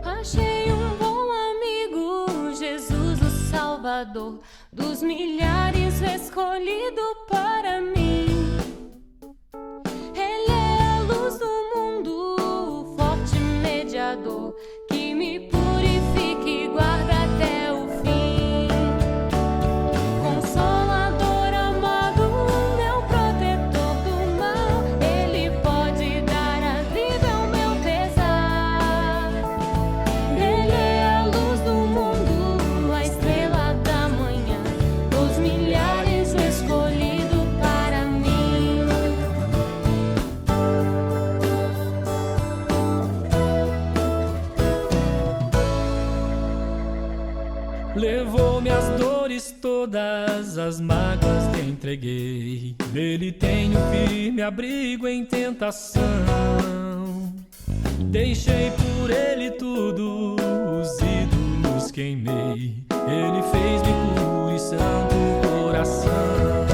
Achei um bom amigo, Jesus o Salvador, dos milhares escolhido para mim. Ele é a luz do mundo, o forte mediador, que me purifica e guarda até o fim. Consolador amado, meu protetor do mal, Ele pode dar alívio ao meu pesar. Ele é a luz do mundo, a estrela da manhã, dos milhares o escolhido para mim. Levou minhas dores todas, as mágoas te entreguei. Nele tenho firme abrigo em tentação. Deixei por ele tudo, os ídolos queimei. Ele fez-me puro e santo coração.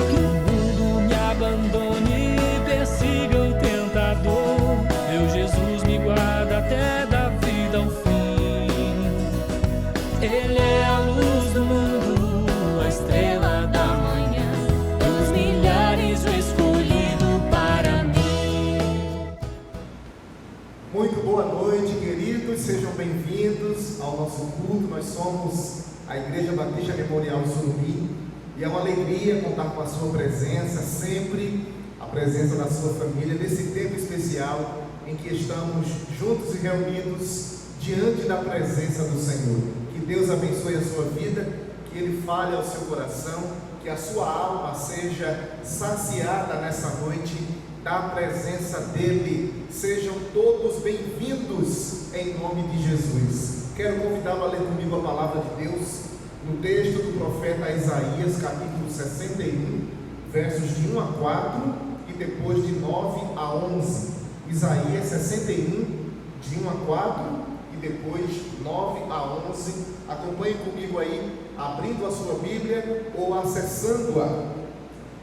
Que o mundo me abandone e persiga o tentador. Meu Jesus me guarda até da vida ao fim. Ele é a luz do mundo, a estrela da manhã, dos milhares o escolhido para mim. Muito boa noite, queridos, sejam bem-vindos ao nosso culto. Nós somos a Igreja Batista Memorial Surubim e é uma alegria contar com a sua presença, sempre a presença da sua família, nesse tempo especial em que estamos juntos e reunidos diante da presença do Senhor. Que Deus abençoe a sua vida, que Ele fale ao seu coração, que a sua alma seja saciada nessa noite da presença dEle. Sejam todos bem-vindos em nome de Jesus. Quero convidá-lo a ler comigo a palavra de Deus no texto do profeta Isaías, capítulo 61, versos de 1 a 4 e depois de 9 a 11. Isaías 61, de 1 a 4 e depois 9 a 11. Acompanhe comigo aí, abrindo a sua Bíblia ou acessando-a.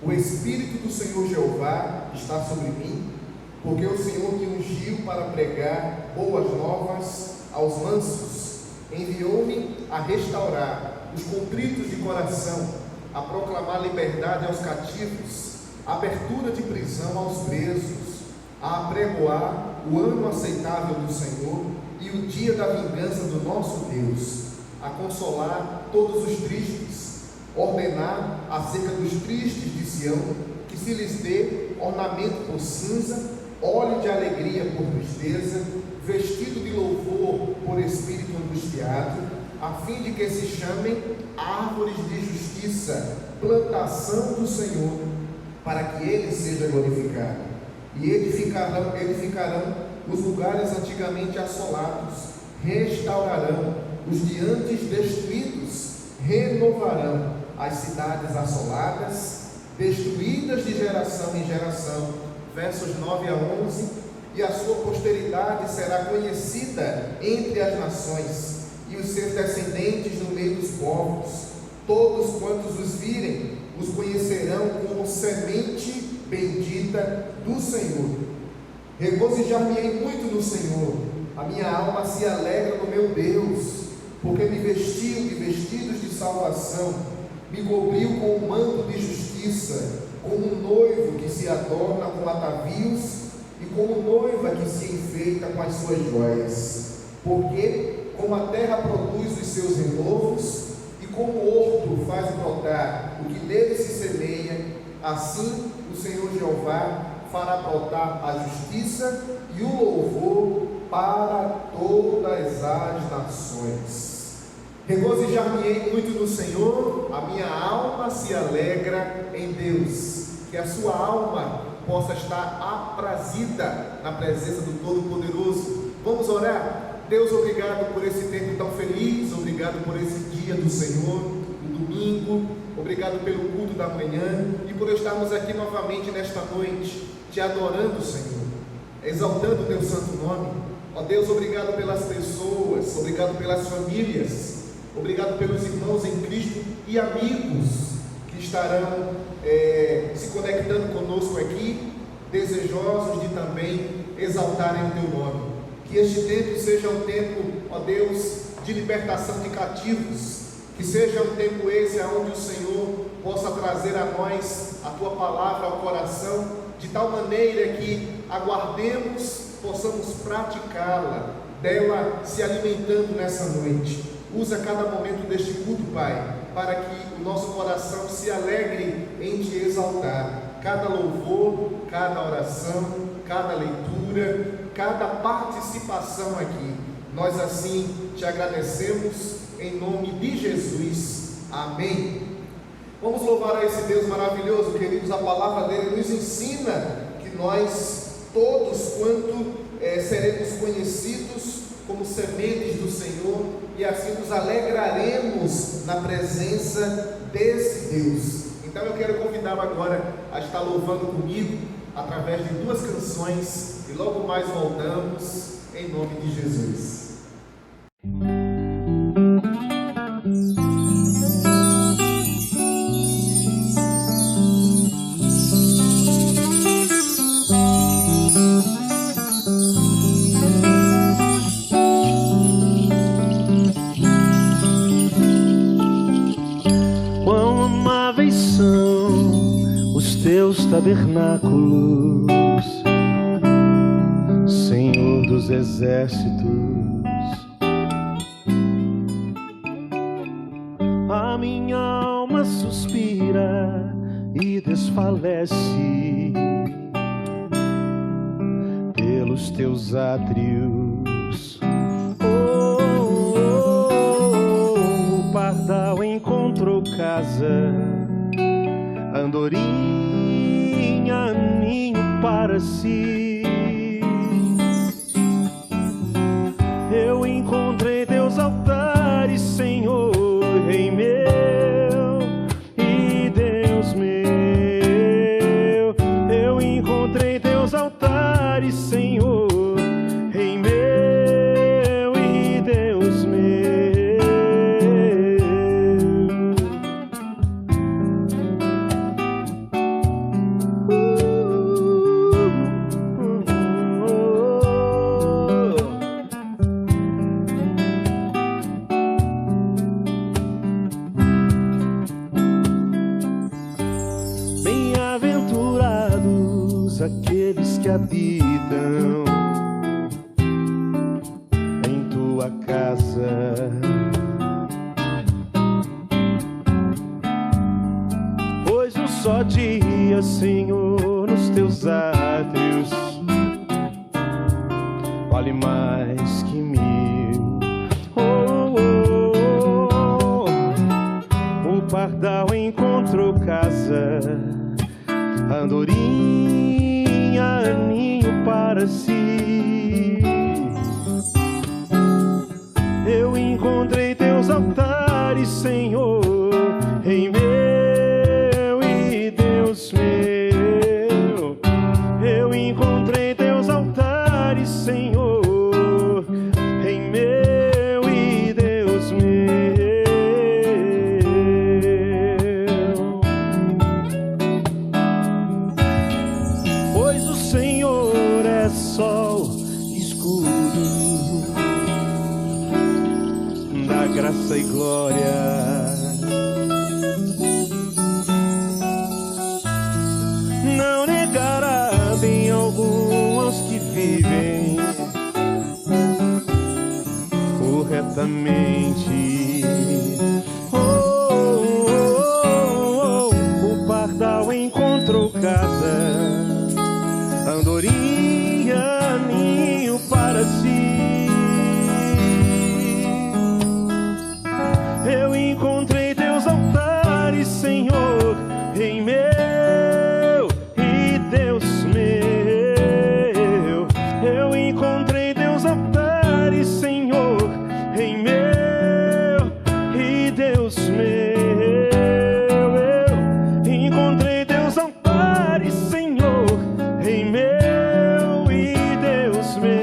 O Espírito do Senhor Jeová está sobre mim, porque o Senhor me ungiu para pregar boas novas aos mansos. Enviou-me a restaurar os contritos de coração, a proclamar liberdade aos cativos, abertura de prisão aos presos, a apregoar o ano aceitável do Senhor e o dia da vingança do nosso Deus, a consolar todos os tristes, ordenar acerca dos tristes de Sião, que se lhes dê ornamento por cinza, óleo de alegria por tristeza, vestido de louvor por espírito angustiado, a fim de que se chamem árvores de justiça, plantação do Senhor, para que Ele seja glorificado. E edificarão os lugares antigamente assolados, restaurarão os de antes destruídos, renovarão as cidades assoladas, destruídas de geração em geração. Versos 9 a 11. E a sua posteridade será conhecida entre as nações, e os seus descendentes no meio dos povos. Todos quantos os virem, os conhecerão como semente bendita do Senhor. Regozijar-me-ei muito no Senhor, a minha alma se alegra no meu Deus, porque me vestiu de vestidos de salvação, me cobriu com o manto de justiça, como um noivo que se adorna com atavios, e como noiva que se enfeita com as suas joias. Porque, como a terra produz os seus renovos, e como o horto faz brotar o que nele se semeia, assim o Senhor Jeová fará brotar a justiça e o louvor para todas as nações. Regozijar-me-ei muito no Senhor, a minha alma se alegra em Deus. Que a sua alma possa estar aprazida na presença do Todo-Poderoso. Vamos orar? Deus, obrigado por esse tempo tão feliz, obrigado por esse dia do Senhor, o domingo, obrigado pelo culto da manhã e por estarmos aqui novamente nesta noite, te adorando, Senhor, exaltando o teu santo nome. Ó Deus, obrigado pelas pessoas, obrigado pelas famílias, obrigado pelos irmãos em Cristo e amigos que estarão se conectando conosco aqui, desejosos de também exaltarem o teu nome. Que este tempo seja um tempo, ó Deus, de libertação de cativos. Que seja um tempo esse onde o Senhor possa trazer a nós a Tua palavra ao coração, de tal maneira que aguardemos, possamos praticá-la, dela se alimentando nessa noite. Usa cada momento deste culto, Pai, para que o nosso coração se alegre em Te exaltar. Cada louvor, cada oração, cada leitura, cada participação aqui, nós assim Te agradecemos em nome de Jesus. Amém. Vamos louvar a esse Deus maravilhoso, queridos. A palavra dele nos ensina que nós todos, quanto seremos conhecidos como sementes do Senhor, e assim nos alegraremos na presença desse Deus. Então eu quero convidá-lo agora a estar louvando comigo através de 2 canções, e logo mais voltamos em nome de Jesus. Teus tabernáculos, Senhor dos exércitos. A minha alma suspira e desfalece pelos teus átrios. O pardal encontrou casa, andorinha, ninho para si. Eu encontrei teus altares, Senhor, Rei meu e Deus meu. Eu encontrei teus altares, Senhor, Rei meu e Deus meu. Aqueles que habitam em tua casa, pois um só dia, Senhor, nos teus átrios vale mais que 1000. O pardal encontrou casa, andorinha, ninho para si. Eu encontrei teus altares, Senhor, Rei meu e Deus meu. Eu encontrei teus altares, Senhor, Rei meu e Deus meu. Sol, escudo da graça e glória, não negará bem algum aos que vivem corretamente. O pardal encontrou casa, andorinha, ninho para si. Eu encontrei teus altares, Senhor, Rei meu e Deus meu. Eu encontrei teus altares, Senhor, Rei meu e Deus meu. Eu encontrei teus altares, Senhor, Rei meu e Deus meu.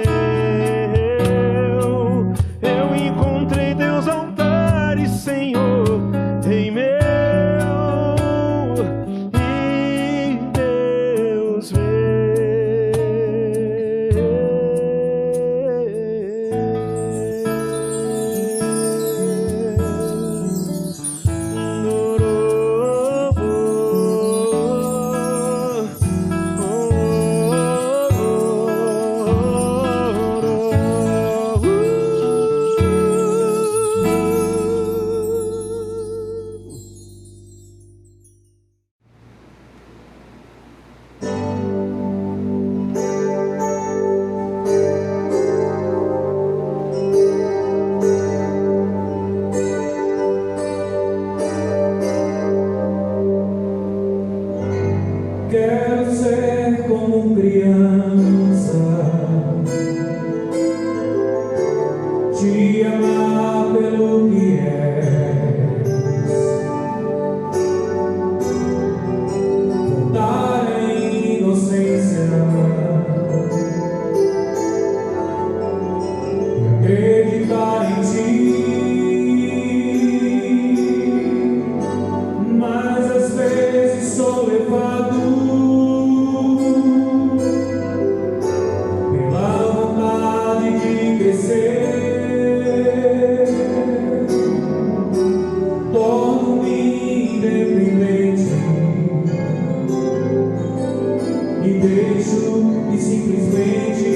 e deixo e simplesmente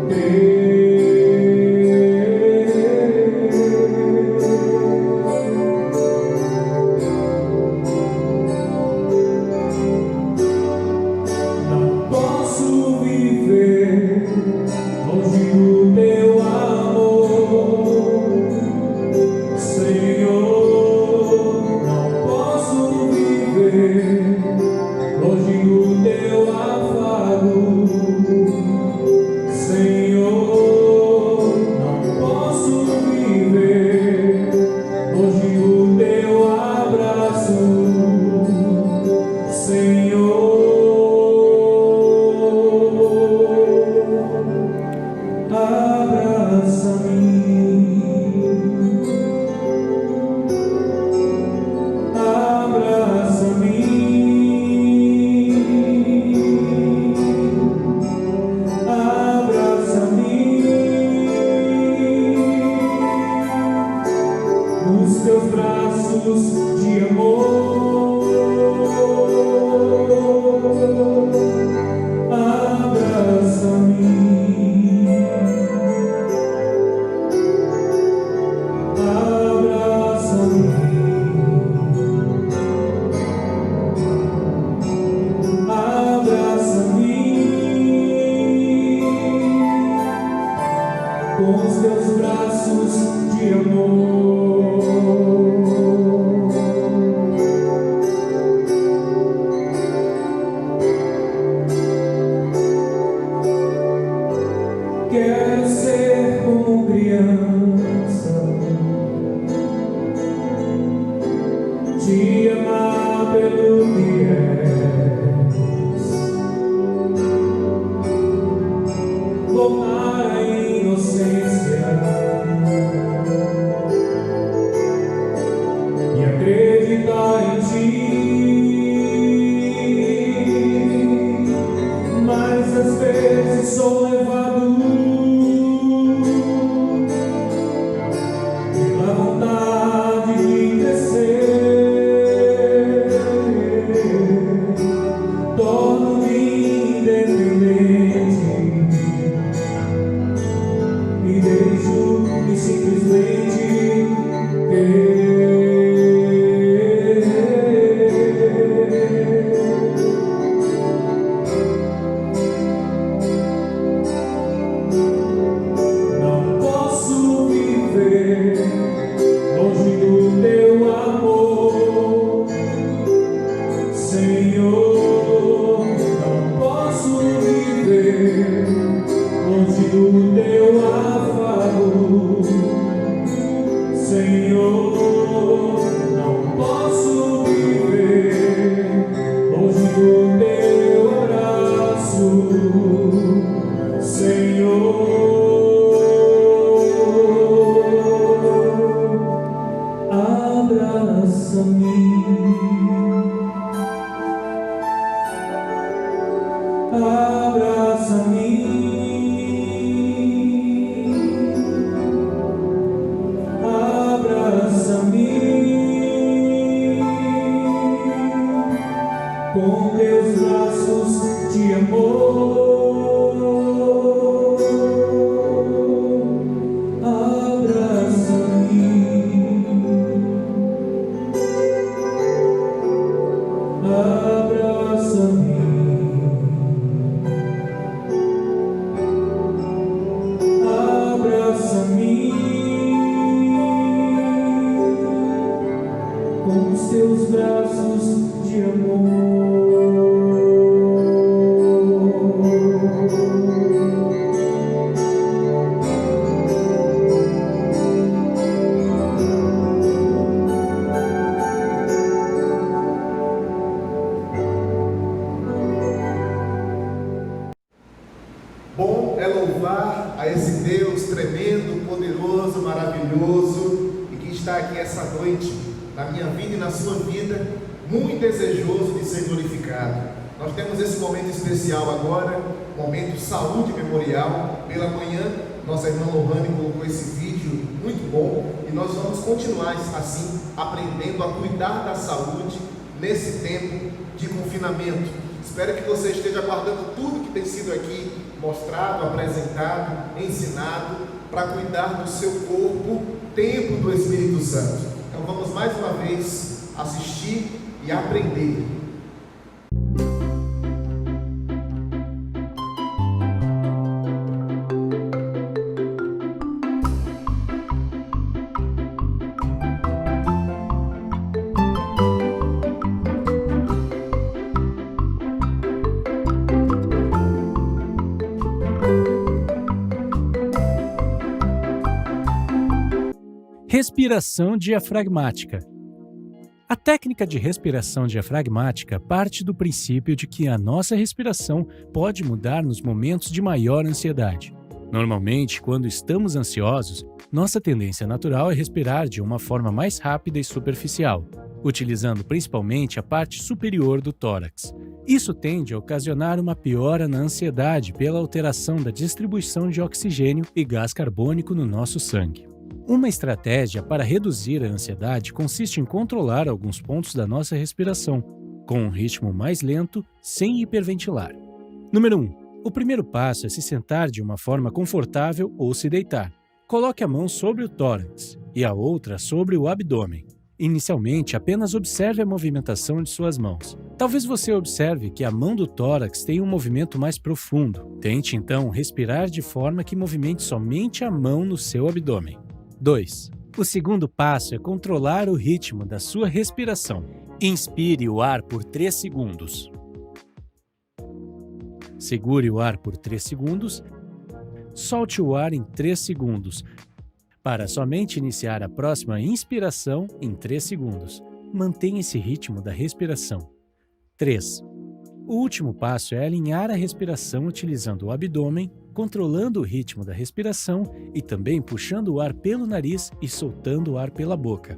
crer. Não posso viver longe do teu amor, Senhor. Não posso viver longe do teu afago, Senhor. Não posso viver longe do teu abraço, Senhor. Nos teus braços de amor, abraça-me, abraça-me, abraça-me, com os teus braços de amor. Quero ser como criança, te amar pelo que és, voltar à inocência e acreditar em ti. Mas às vezes sou levado pela vontade de crescer, torno-me independente e deixo-me simplesmente crer. Não posso viver longe do teu amor, Senhor. Não posso viver longe do teu afago, Senhor. Não posso viver longe do teu abraço, Senhor. Abraça-me, abraça-me, abraça-me, com teus braços de amor. Abraça-me, abraça-me, abraça-me, com os teus braços de amor. Bom é louvar a esse Deus tremendo, poderoso, maravilhoso e que está aqui essa noite na minha vida e na sua vida, muito desejoso de ser glorificado. Nós temos esse momento especial agora, momento saúde memorial. Pela manhã, nossa irmã Lohane colocou esse vídeo muito bom e nós vamos continuar assim, aprendendo a cuidar da saúde nesse tempo de confinamento. Espero que você esteja guardando tudo que tem sido aqui mostrado, apresentado, ensinado, para cuidar do seu corpo, templo do Espírito Santo. Então vamos mais uma vez assistir e aprender. Respiração diafragmática. A técnica de respiração diafragmática parte do princípio de que a nossa respiração pode mudar nos momentos de maior ansiedade. Normalmente, quando estamos ansiosos, nossa tendência natural é respirar de uma forma mais rápida e superficial, utilizando principalmente a parte superior do tórax. Isso tende a ocasionar uma piora na ansiedade pela alteração da distribuição de oxigênio e gás carbônico no nosso sangue. Uma estratégia para reduzir a ansiedade consiste em controlar alguns pontos da nossa respiração, com um ritmo mais lento, sem hiperventilar. Número 1. O primeiro passo é se sentar de uma forma confortável ou se deitar. Coloque a mão sobre o tórax e a outra sobre o abdômen. Inicialmente, apenas observe a movimentação de suas mãos. Talvez você observe que a mão do tórax tem um movimento mais profundo. Tente, então, respirar de forma que movimente somente a mão no seu abdômen. 2. O segundo passo é controlar o ritmo da sua respiração. Inspire o ar por 3 segundos. Segure o ar por 3 segundos. Solte o ar em 3 segundos, para somente iniciar a próxima inspiração em 3 segundos. Mantenha esse ritmo da respiração. 3. O último passo é alinhar a respiração utilizando o abdômen, controlando o ritmo da respiração e também puxando o ar pelo nariz e soltando o ar pela boca.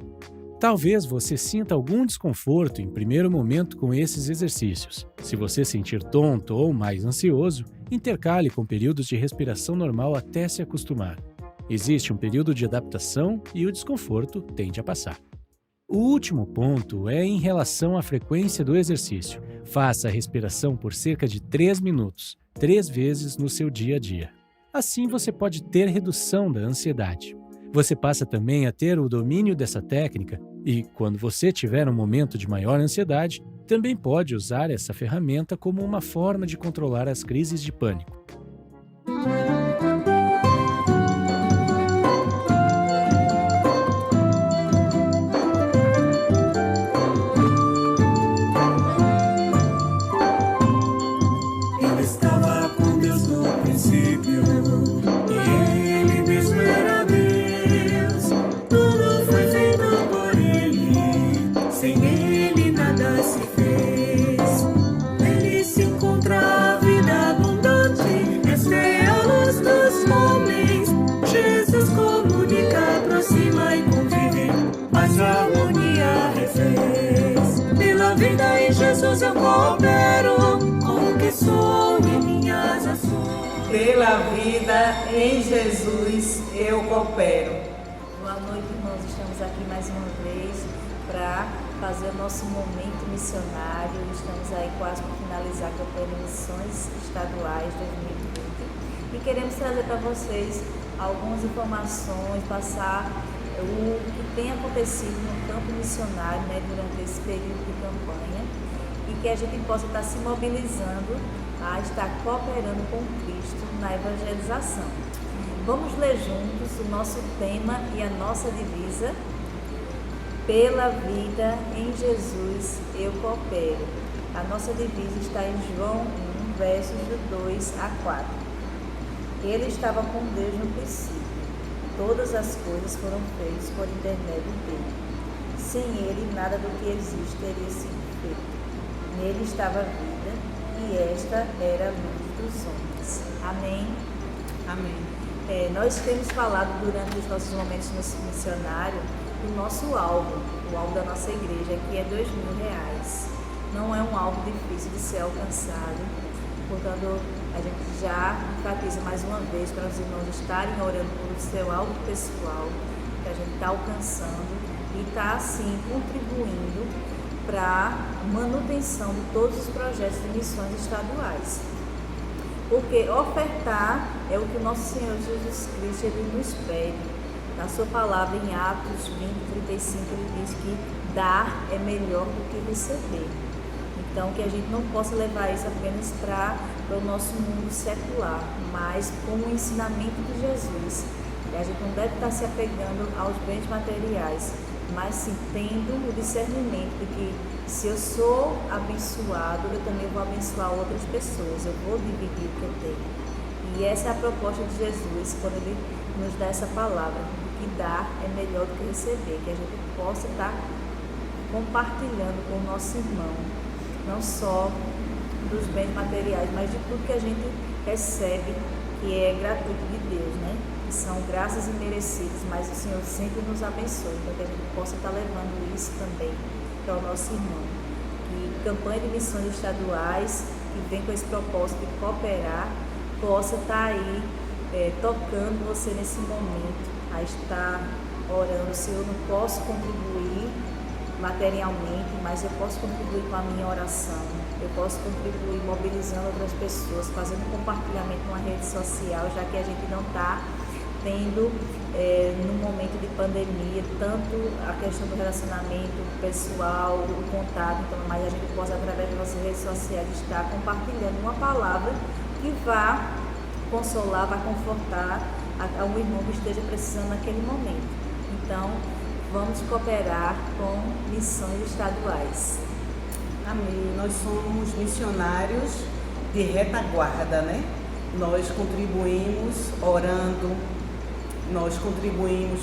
Talvez você sinta algum desconforto em primeiro momento com esses exercícios. Se você sentir tonto ou mais ansioso, intercale com períodos de respiração normal até se acostumar. Existe um período de adaptação e o desconforto tende a passar. O último ponto é em relação à frequência do exercício. Faça a respiração por cerca de 3 minutos, 3 vezes no seu dia a dia. Assim você pode ter redução da ansiedade. Você passa também a ter o domínio dessa técnica e, quando você tiver um momento de maior ansiedade, também pode usar essa ferramenta como uma forma de controlar as crises de pânico. Jesus eu coopero com o que sou e minhas ações. Pela vida em Jesus eu coopero. Boa noite, irmãos. Estamos aqui mais uma vez para fazer o nosso momento missionário. Estamos aí quase para finalizar a campanha de missões estaduais 2020 e queremos trazer para vocês algumas informações, passar o que tem acontecido no campo missionário, durante esse período de campanha, e que a gente possa estar se mobilizando a estar cooperando com Cristo na evangelização. Vamos ler juntos o nosso tema e a nossa divisa. Pela vida em Jesus eu coopero. A nossa divisa está em João 1, versos de 2 a 4. Ele estava com Deus no princípio. Todas as coisas foram feitas por intermédio dele. Sem ele, nada do que existe teria sido feito. Nele estava a vida, e esta era a luz dos homens. Amém? Amém. Nós temos falado durante os nossos momentos missionários do nosso alvo, o alvo da nossa igreja, que é R$2.000. Não é um alvo difícil de ser alcançado, portanto, a gente já enfatiza mais uma vez para os irmãos estarem orando pelo seu alvo pessoal, que a gente está alcançando e está, assim, contribuindo para manutenção de todos os projetos de missões estaduais. Porque ofertar é o que o nosso Senhor Jesus Cristo ele nos pede. Na sua palavra em Atos 20:35 ele diz que dar é melhor do que receber. Então que a gente não possa levar isso apenas para o nosso mundo secular, mas como o ensinamento de Jesus. E a gente não deve estar se apegando aos bens materiais, mas sim tendo o discernimento de que se eu sou abençoado, eu também vou abençoar outras pessoas, eu vou dividir o que eu tenho. E essa é a proposta de Jesus, quando ele nos dá essa palavra, que dar é melhor do que receber, que a gente possa estar compartilhando com o nosso irmão, não só dos bens materiais, mas de tudo que a gente recebe, que é gratuito de Deus, né? Que são graças imerecidas, mas o Senhor sempre nos abençoe, para que a gente possa estar levando isso também para o nosso irmão. Que campanha de missões estaduais, que vem com esse propósito de cooperar, possa estar aí tocando você nesse momento, a estar orando. Se eu não posso contribuir materialmente, mas eu posso contribuir com a minha oração, eu posso contribuir mobilizando outras pessoas, fazendo compartilhamento numa rede social, já que a gente não está tendo no momento de pandemia tanto a questão do relacionamento pessoal, o contato, então, mas a gente possa, através das nossas redes sociais, estar compartilhando uma palavra que vá consolar, vá confortar a um irmão que esteja precisando naquele momento. Então, vamos cooperar com missões estaduais. Amém. Nós somos missionários de retaguarda, né? Nós contribuímos orando, nós contribuímos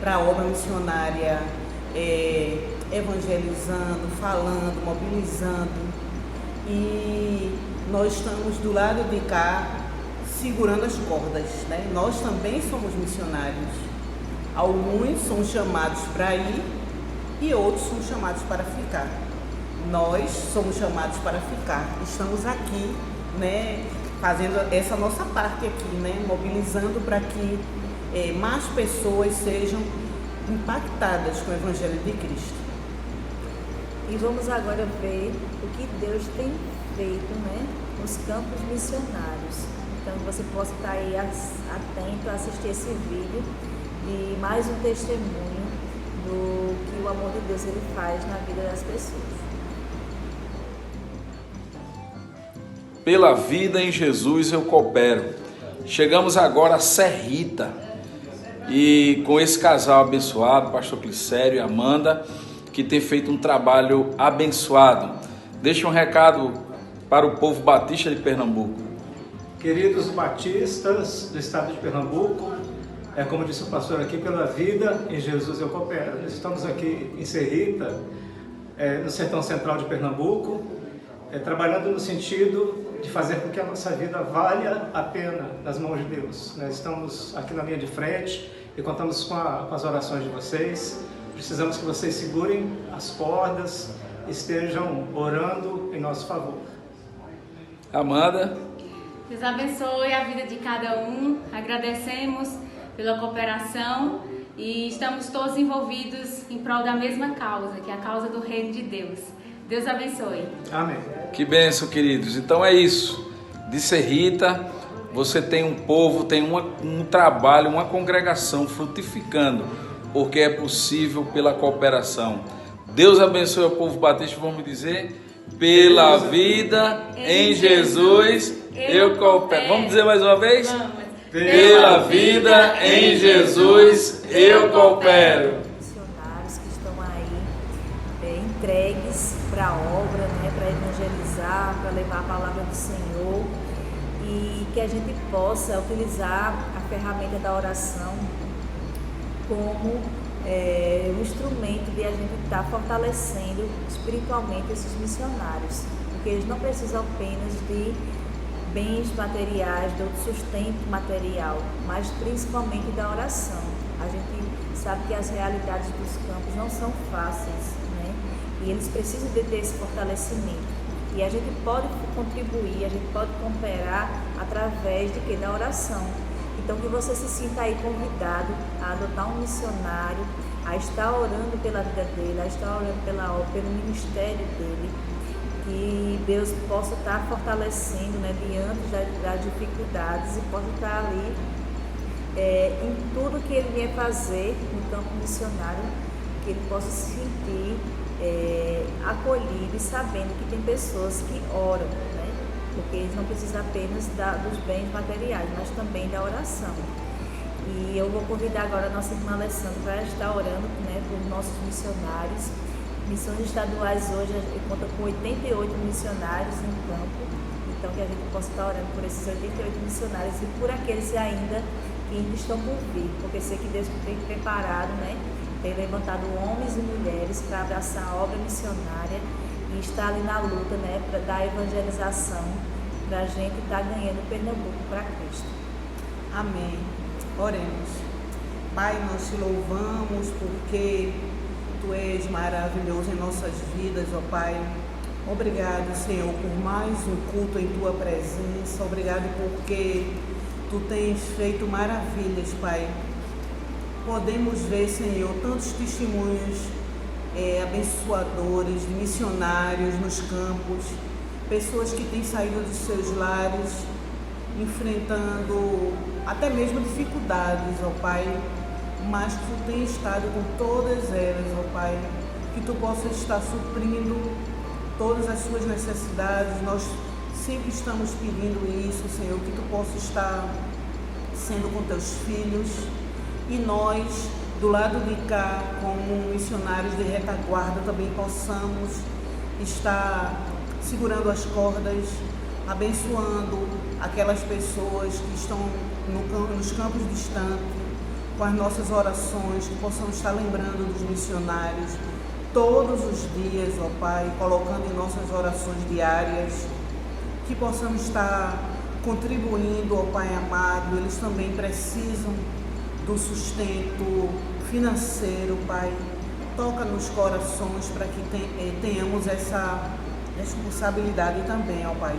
para a obra missionária, evangelizando, falando, mobilizando. E nós estamos do lado de cá segurando as cordas, né? Nós também somos missionários. Alguns são chamados para ir e outros são chamados para ficar. Nós somos chamados para ficar. Estamos aqui, né, fazendo essa nossa parte aqui, né, mobilizando para que mais pessoas sejam impactadas com o Evangelho de Cristo. E vamos agora ver o que Deus tem feito, né, nos campos missionários. Então você possa estar aí atento a assistir esse vídeo de mais um testemunho do que o amor de Deus ele faz na vida das pessoas. Pela vida em Jesus eu coopero. Chegamos agora a Serrita e com esse casal abençoado, pastor Clicério e Amanda, que tem feito um trabalho abençoado. Deixa um recado para o povo batista de Pernambuco. Queridos batistas do estado de Pernambuco, como disse o pastor aqui, pela vida em Jesus eu coopero. Nós estamos aqui em Serrita, no sertão central de Pernambuco, trabalhando no sentido de fazer com que a nossa vida valha a pena nas mãos de Deus. Nós estamos aqui na linha de frente e contamos com as orações de vocês. Precisamos que vocês segurem as cordas, estejam orando em nosso favor. Amanda. Deus abençoe a vida de cada um. Agradecemos pela cooperação e estamos todos envolvidos em prol da mesma causa, que é a causa do reino de Deus. Deus abençoe. Amém. Que bênção, queridos. Então é isso. De Serrita, você tem um povo, tem um trabalho, uma congregação frutificando, porque é possível pela cooperação. Deus abençoe o povo batista, vamos dizer, pela vida em Jesus eu coopero. Vamos dizer mais uma vez? Vamos. Pela vida em Jesus eu coopero. Missionários que estão aí entregues para a obra, né, para evangelizar, para levar a palavra do Senhor, e que a gente possa utilizar a ferramenta da oração como um instrumento de a gente estar fortalecendo espiritualmente esses missionários, porque eles não precisam apenas de bens materiais, do sustento material, mas principalmente da oração. A gente sabe que as realidades dos campos não são fáceis, né? E eles precisam de ter esse fortalecimento. E a gente pode contribuir, a gente pode cooperar através de quê? Da oração. Então que você se sinta aí convidado a adotar um missionário, a estar orando pela vida dele, a estar orando pela obra, pelo ministério dele, que Deus possa estar fortalecendo, né, diante das dificuldades e possa estar ali em tudo que ele vier fazer no campo missionário, que ele possa se sentir acolhido e sabendo que tem pessoas que oram, né? Porque eles não precisam apenas dos bens materiais, mas também da oração. E eu vou convidar agora a nossa irmã Alessandra para estar orando, né, por nossos missionários. Missões estaduais hoje conta com 88 missionários em campo, então que a gente possa estar orando por esses 88 missionários e por aqueles que ainda estão por vir, porque sei que Deus tem preparado, né, tem levantado homens e mulheres para abraçar a obra missionária e estar ali na luta, né, para dar evangelização, para a gente estar ganhando Pernambuco para Cristo. Amém. Oremos. Pai, nós te louvamos porque Tu és maravilhoso em nossas vidas, ó Pai. Obrigado, Senhor, por mais um culto em Tua presença. Obrigado porque Tu tens feito maravilhas, Pai. Podemos ver, Senhor, tantos testemunhos abençoadores, de missionários nos campos, pessoas que têm saído dos seus lares, enfrentando até mesmo dificuldades, ó Pai, mas Tu tens estado com todas elas, ó Pai, que Tu possas estar suprindo todas as suas necessidades. Nós sempre estamos pedindo isso, Senhor, que Tu possas estar sendo com Teus filhos e nós, do lado de cá, como missionários de retaguarda, também possamos estar segurando as cordas, abençoando aquelas pessoas que estão nos campos distantes, com as nossas orações, que possamos estar lembrando dos missionários todos os dias, ó Pai, colocando em nossas orações diárias, que possamos estar contribuindo, ó Pai amado. Eles também precisam do sustento financeiro, Pai. Toca nos corações para que tenhamos essa responsabilidade também, ó Pai.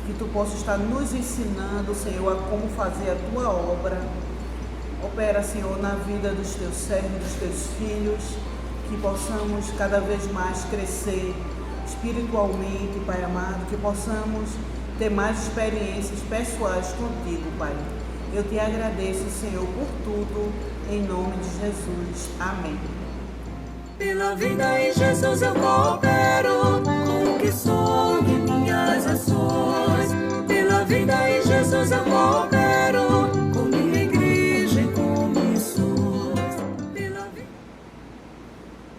Que Tu possa estar nos ensinando, Senhor, a como fazer a Tua obra. Opera, Senhor, na vida dos Teus servos, dos Teus filhos, que possamos cada vez mais crescer espiritualmente, Pai amado, que possamos ter mais experiências pessoais contigo, Pai. Eu Te agradeço, Senhor, por tudo, em nome de Jesus. Amém. Pela vida em Jesus eu coopero com o que sou e minhas ações. Pela vida em Jesus eu coopero com minha igreja e com missões.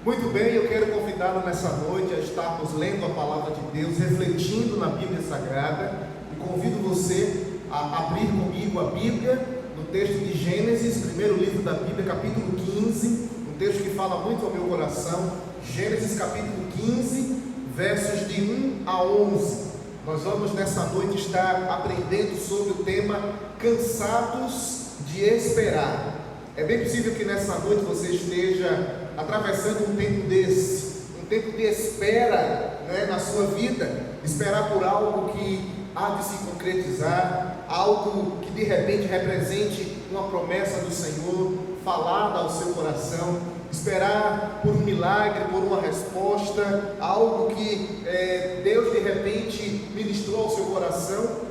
Muito bem, eu quero convidá-lo nessa noite a estarmos lendo a Palavra de Deus, refletindo na Bíblia Sagrada, e convido você a abrir comigo a Bíblia no texto de Gênesis, primeiro livro da Bíblia, capítulo 15, um texto que fala muito ao meu coração. Gênesis capítulo 15, versos de 1 a 11. Nós vamos nessa noite estar aprendendo sobre o tema Cansados de Esperar. É bem possível que nessa noite você esteja atravessando um tempo desse, um tempo de espera, né, na sua vida, esperar por algo que há de se concretizar, algo que de repente represente uma promessa do Senhor falada ao seu coração, esperar por um milagre, por uma resposta, algo que Deus de repente ministrou ao seu coração,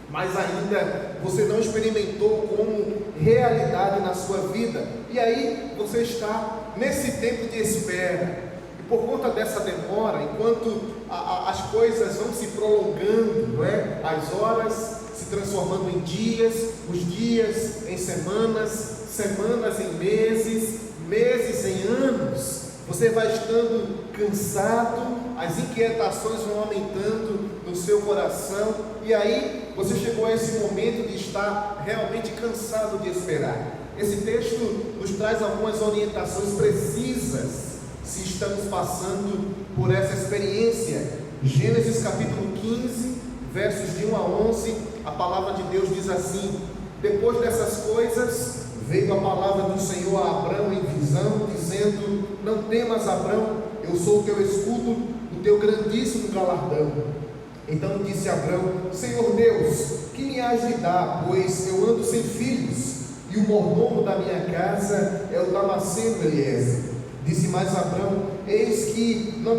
mas ainda você não experimentou como realidade na sua vida, e aí você está nesse tempo de espera. Por conta dessa demora, enquanto as coisas vão se prolongando, não é? As horas se transformando em dias, os dias em semanas, semanas em meses, meses em anos, você vai estando cansado, as inquietações vão aumentando no seu coração, e aí você chegou a esse momento de estar realmente cansado de esperar. Esse texto nos traz algumas orientações precisas se estamos passando por essa experiência. Gênesis capítulo 15, versos de 1 a 11, a palavra de Deus diz assim: depois dessas coisas, veio a palavra do Senhor a Abrão em visão, dizendo: não temas, Abrão, eu sou o teu escudo, o teu grandíssimo galardão. Então disse Abrão: Senhor Deus, que me has de dar, pois eu ando sem filhos, e o mordomo da minha casa é o Damasceno Eliezer. Disse mais Abrão: eis que não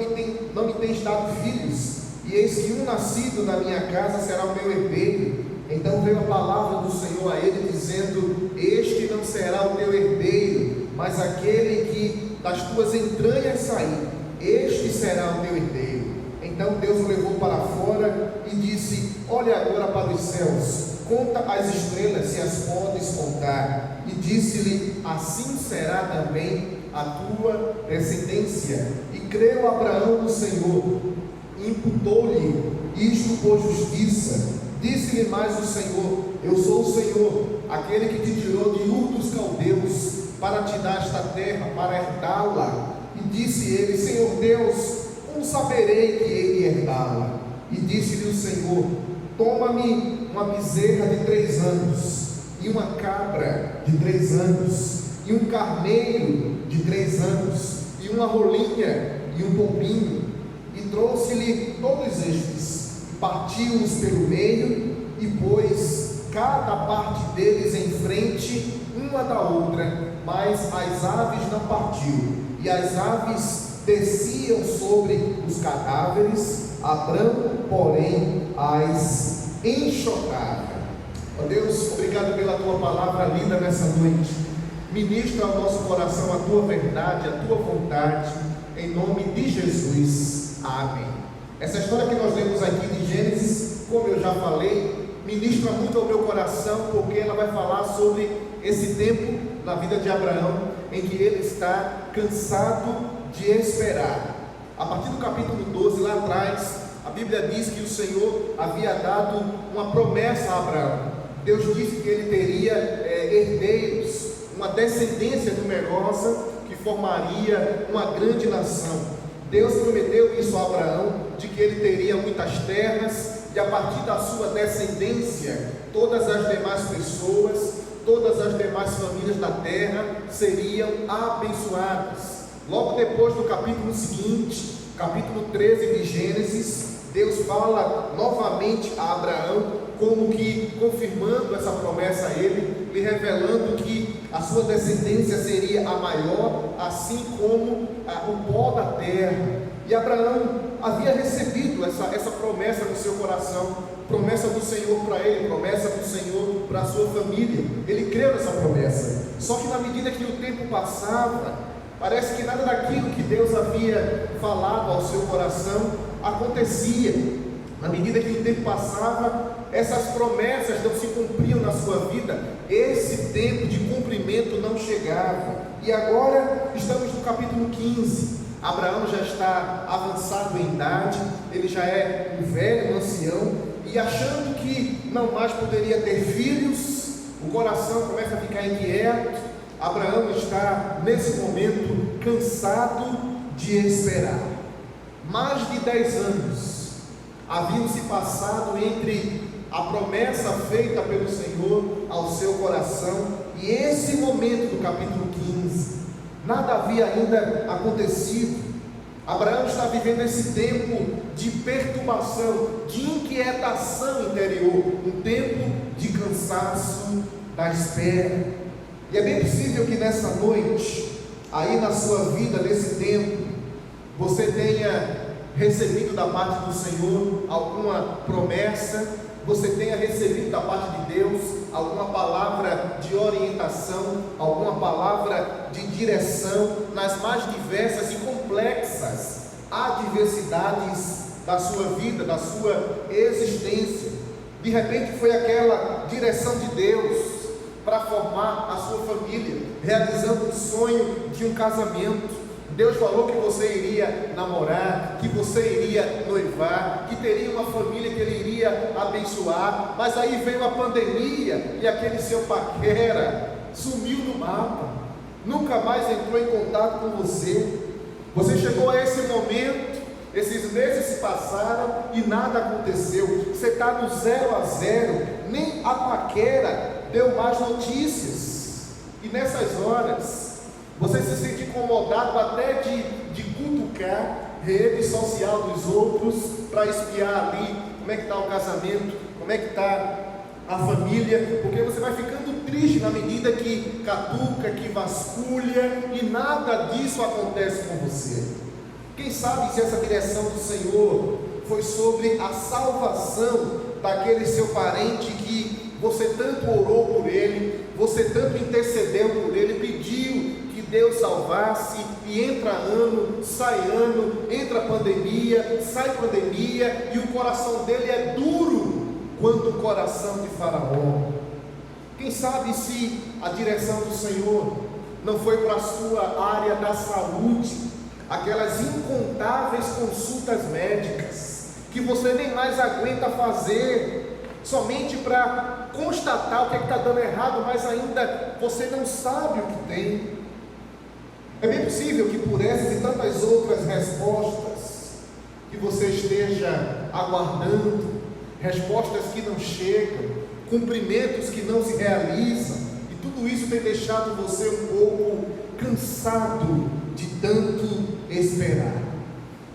me tens dado filhos, e eis que um nascido da minha casa será o meu herdeiro. Então veio a palavra do Senhor a ele, dizendo: este não será o teu herdeiro, mas aquele que das tuas entranhas sair, este será o teu herdeiro. Então Deus o levou para fora e disse: olha agora para os céus, conta as estrelas, se as podes contar. E disse-lhe: assim será também a tua descendência. E creu Abraão no Senhor, imputou-lhe isto por justiça. Disse-lhe mais o Senhor: eu sou o Senhor, aquele que te tirou de Ur dos Caldeus, para te dar esta terra, para herdá-la. E disse ele: Senhor Deus, como saberei que hei de herdá-la? E disse-lhe o Senhor: toma-me uma bezerra de 3 anos, e uma cabra de 3 anos, e um carneiro de 3 anos, e uma rolinha, e um pombinho. E trouxe-lhe todos estes, partiu-os pelo meio, e pôs cada parte deles em frente uma da outra, mas as aves não partiu, e as aves desciam sobre os cadáveres, Abrão, porém, as enxotava. Ó Deus, obrigado pela tua palavra linda nessa noite. Ministra ao nosso coração a tua verdade, a tua vontade, em nome de Jesus. Amém. Essa história que nós lemos aqui de Gênesis, como eu já falei, ministra muito ao meu coração, porque ela vai falar sobre esse tempo na vida de Abraão, em que ele está cansado de esperar. A partir do capítulo 12, lá atrás, a Bíblia diz que o Senhor havia dado uma promessa a Abraão. Deus disse que ele teria herdeiros, uma descendência numerosa que formaria uma grande nação. Deus prometeu isso a Abraão, de que ele teria muitas terras, e a partir da sua descendência, todas as demais pessoas, todas as demais famílias da terra seriam abençoadas. Logo depois do capítulo seguinte, capítulo 13 de Gênesis, Deus fala novamente a Abraão, como que confirmando essa promessa a ele, lhe revelando que a sua descendência seria a maior, assim como o pó da terra. E Abraão havia recebido essa promessa no seu coração, promessa do Senhor para ele, promessa do Senhor para a sua família. Ele creu nessa promessa. Só que na medida que o tempo passava, parece que nada daquilo que Deus havia falado ao seu coração acontecia. Na medida que o tempo passava, essas promessas não se cumpriam na sua vida, esse tempo de cumprimento não chegava. E agora estamos no capítulo 15. Abraão já está avançado em idade, ele já é um velho, um ancião, e achando que não mais poderia ter filhos, o coração começa a ficar inquieto. Abraão está nesse momento cansado de esperar. Mais de 10 anos haviam se passado entre a promessa feita pelo Senhor ao seu coração e esse momento do capítulo 15. Nada havia ainda acontecido. Abraão está vivendo esse tempo de perturbação, de inquietação interior, um tempo de cansaço da espera. E é bem possível que nessa noite, aí na sua vida, nesse tempo, você tenha recebido da parte do Senhor alguma promessa, você tenha recebido da parte de Deus alguma palavra de orientação, alguma palavra de direção nas mais diversas e complexas adversidades da sua vida, da sua existência. De repente foi aquela direção de Deus para formar a sua família, realizando o sonho de um casamento. Deus falou que você iria namorar, que você iria noivar, que teria uma família que Ele iria abençoar, mas aí veio a pandemia e aquele seu paquera sumiu do mapa, nunca mais entrou em contato com você. Você chegou a esse momento, esses meses se passaram e nada aconteceu. Você está no 0 a 0, nem a paquera deu mais notícias. E nessas horas você se sente incomodado até de cutucar rede social dos outros para espiar ali como é que está o casamento, como é que está a família, porque você vai ficando triste na medida que caduca, que vasculha e nada disso acontece com você. Quem sabe se essa direção do Senhor foi sobre a salvação daquele seu parente que você tanto orou por ele, você tanto intercedeu por ele, pediu que Deus salvasse, e entra ano, sai ano, entra pandemia, sai pandemia, e o coração dele é duro quanto o coração de Faraó. Quem sabe se a direção do Senhor não foi para a sua área da saúde, aquelas incontáveis consultas médicas que você nem mais aguenta fazer, somente para constatar o que está dando errado, mas ainda você não sabe o que tem. É bem possível que por essas e tantas outras respostas que você esteja aguardando, respostas que não chegam, cumprimentos que não se realizam, e tudo isso tem deixado você um pouco cansado de tanto esperar.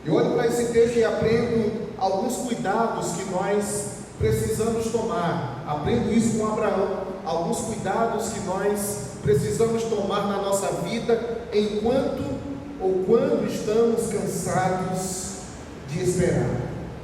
Eu olho para esse texto e aprendo alguns cuidados que nós precisamos tomar. Aprendo isso com Abraão, alguns cuidados que nós precisamos tomar na nossa vida enquanto ou quando estamos cansados de esperar.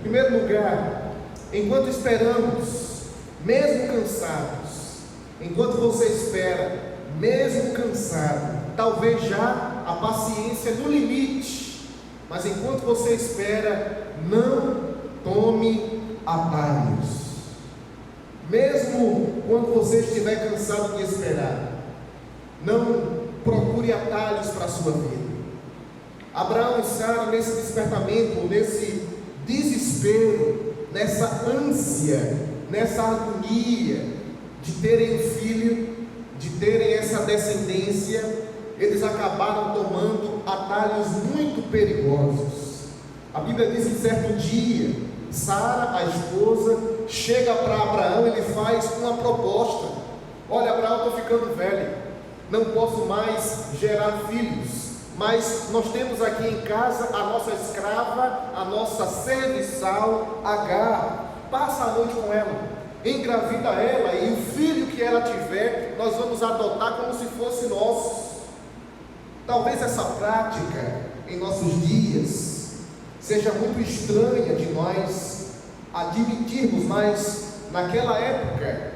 Em primeiro lugar, enquanto esperamos, mesmo cansados, enquanto você espera, mesmo cansado, talvez já a paciência no limite, mas enquanto você espera, não tome atalhos. Mesmo quando você estiver cansado de esperar, não procure atalhos para a sua vida. Abraão e Sara, nesse despertamento, nesse desespero, nessa ânsia, nessa agonia de terem um filho, de terem essa descendência, eles acabaram tomando atalhos muito perigosos. A Bíblia diz que certo dia, Sara, a esposa, chega para Abraão e ele faz uma proposta: olha, Abraão, estou ficando velho, não posso mais gerar filhos, mas nós temos aqui em casa a nossa escrava, a nossa serviçal, Agar, passa a noite com ela, engravida ela, e o filho que ela tiver, nós vamos adotar como se fosse nosso. Talvez essa prática em nossos dias seja muito estranha de nós admitirmos, mas naquela época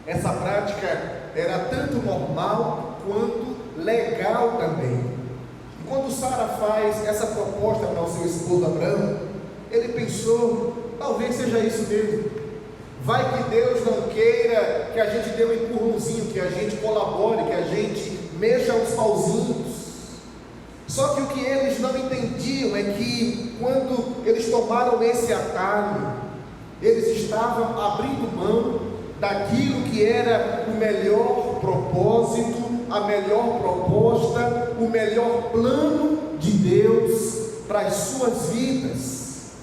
essa prática era tanto normal quanto legal também. E quando Sara faz essa proposta para o seu esposo Abraão, ele pensou: talvez seja isso mesmo. Vai que Deus não queira que a gente dê um empurrãozinho, que a gente colabore, que a gente mexa os pauzinhos. Só que o que eles não entendiam é que quando eles tomaram esse atalho, eles estavam abrindo mão daquilo que era o melhor propósito, a melhor proposta, o melhor plano de Deus para as suas vidas.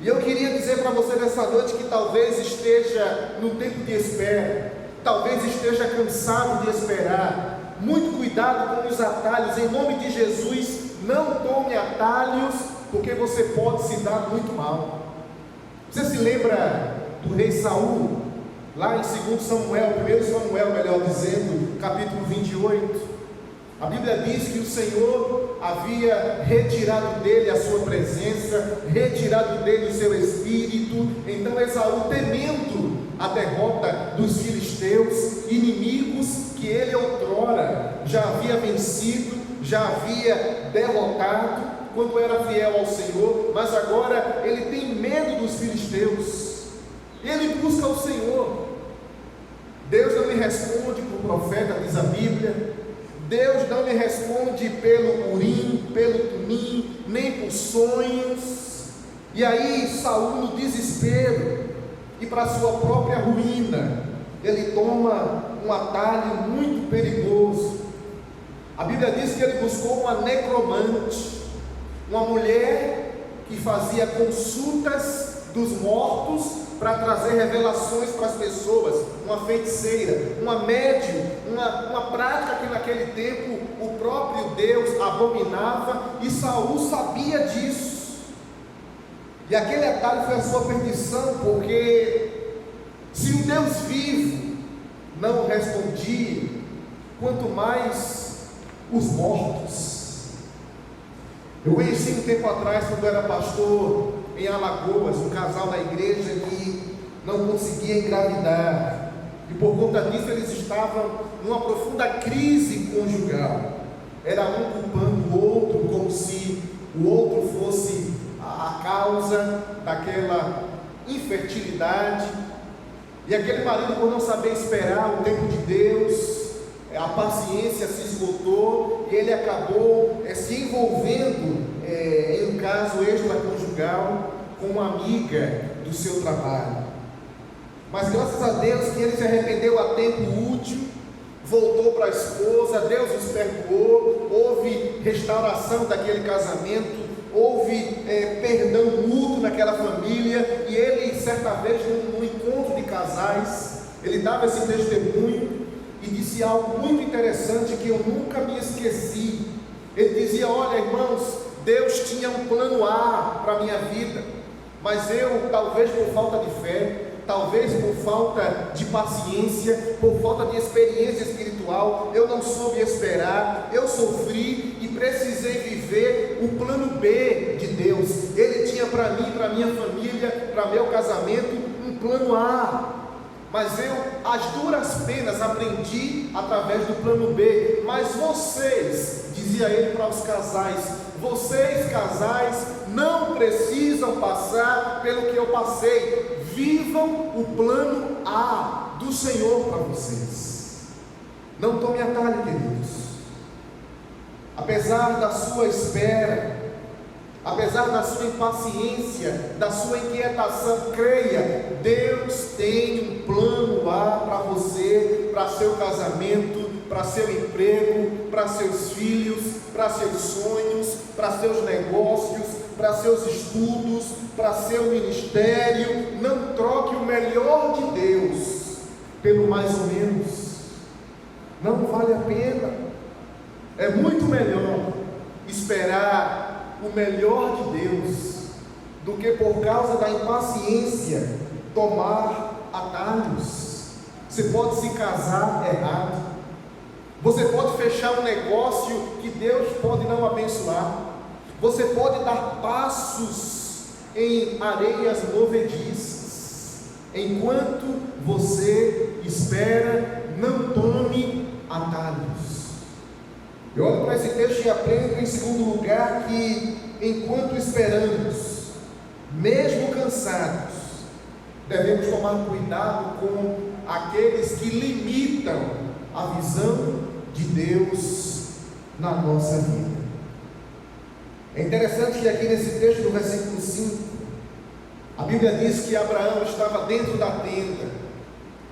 E eu queria dizer para você nessa noite que talvez esteja no tempo de espera, talvez esteja cansado de esperar. Muito cuidado com os atalhos, em nome de Jesus. Não tome atalhos, porque você pode se dar muito mal. Você se lembra do rei Saul, lá em 2 Samuel, 1 Samuel, melhor dizendo, capítulo 28? A Bíblia diz que o Senhor havia retirado dele a sua presença, retirado dele o seu espírito. Então Esaú, temendo a derrota dos filisteus, inimigos que ele outrora já havia vencido, já havia derrotado, quando era fiel ao Senhor, mas agora ele tem medo dos filisteus, ele busca o Senhor. Deus não me responde por profeta, diz a Bíblia. Deus não me responde pelo Urim, pelo Tumim, nem por sonhos. E aí Saul, no desespero e para sua própria ruína, ele toma um atalho muito perigoso. A Bíblia diz que ele buscou uma necromante, uma mulher que fazia consultas dos mortos para trazer revelações para as pessoas, uma feiticeira, uma médium, uma prática que naquele tempo o próprio Deus abominava, e Saul sabia disso. E aquele atalho foi a sua perdição, porque se o Deus vivo não respondia, quanto mais os mortos. Eu conheci um tempo atrás, quando eu era pastor em Alagoas, um casal na igreja que não conseguia engravidar, e por conta disso eles estavam numa profunda crise conjugal. Era um culpando o outro, como se o outro fosse a causa daquela infertilidade. E aquele marido, por não saber esperar o tempo de Deus, a paciência se esgotou e ele acabou se envolvendo em um caso extraconjugal com uma amiga do seu trabalho. Mas graças a Deus que ele se arrependeu a tempo útil, voltou para a esposa, Deus os perdoou, houve restauração daquele casamento, houve perdão mútuo naquela família. E ele, certa vez, num encontro de casais, ele dava esse testemunho e disse algo muito interessante que eu nunca me esqueci. Ele dizia: olha, irmãos, Deus tinha um plano A para a minha vida, mas eu, talvez por falta de fé, talvez por falta de paciência, por falta de experiência espiritual, eu não soube esperar, eu sofri e precisei viver o plano B de Deus. Ele tinha para mim, para minha família, para meu casamento, um plano A, mas eu, às duras penas, aprendi através do plano B. Mas vocês, dizia ele para os casais, vocês casais não precisam passar pelo que eu passei, vivam o plano A do Senhor para vocês. Não tome atalho, queridos. Apesar da sua espera, apesar da sua impaciência, da sua inquietação, creia, Deus tem um plano A para você, para seu casamento, para seu emprego, para seus filhos, para seus sonhos, para seus negócios, para seus estudos, para seu ministério. Não troque o melhor de Deus pelo mais ou menos. Não vale a pena. É muito melhor esperar o melhor de Deus do que, por causa da impaciência, tomar atalhos. Você pode se casar errado, você pode fechar um negócio que Deus pode não abençoar, você pode dar passos em areias movediças. Enquanto você espera, não tome atalhos. Eu olho para esse texto e aprendo, em segundo lugar, que enquanto esperamos, mesmo cansados, devemos tomar cuidado com aqueles que limitam a visão de Deus na nossa vida. É interessante que aqui nesse texto, no versículo 5, a Bíblia diz que Abraão estava dentro da tenda,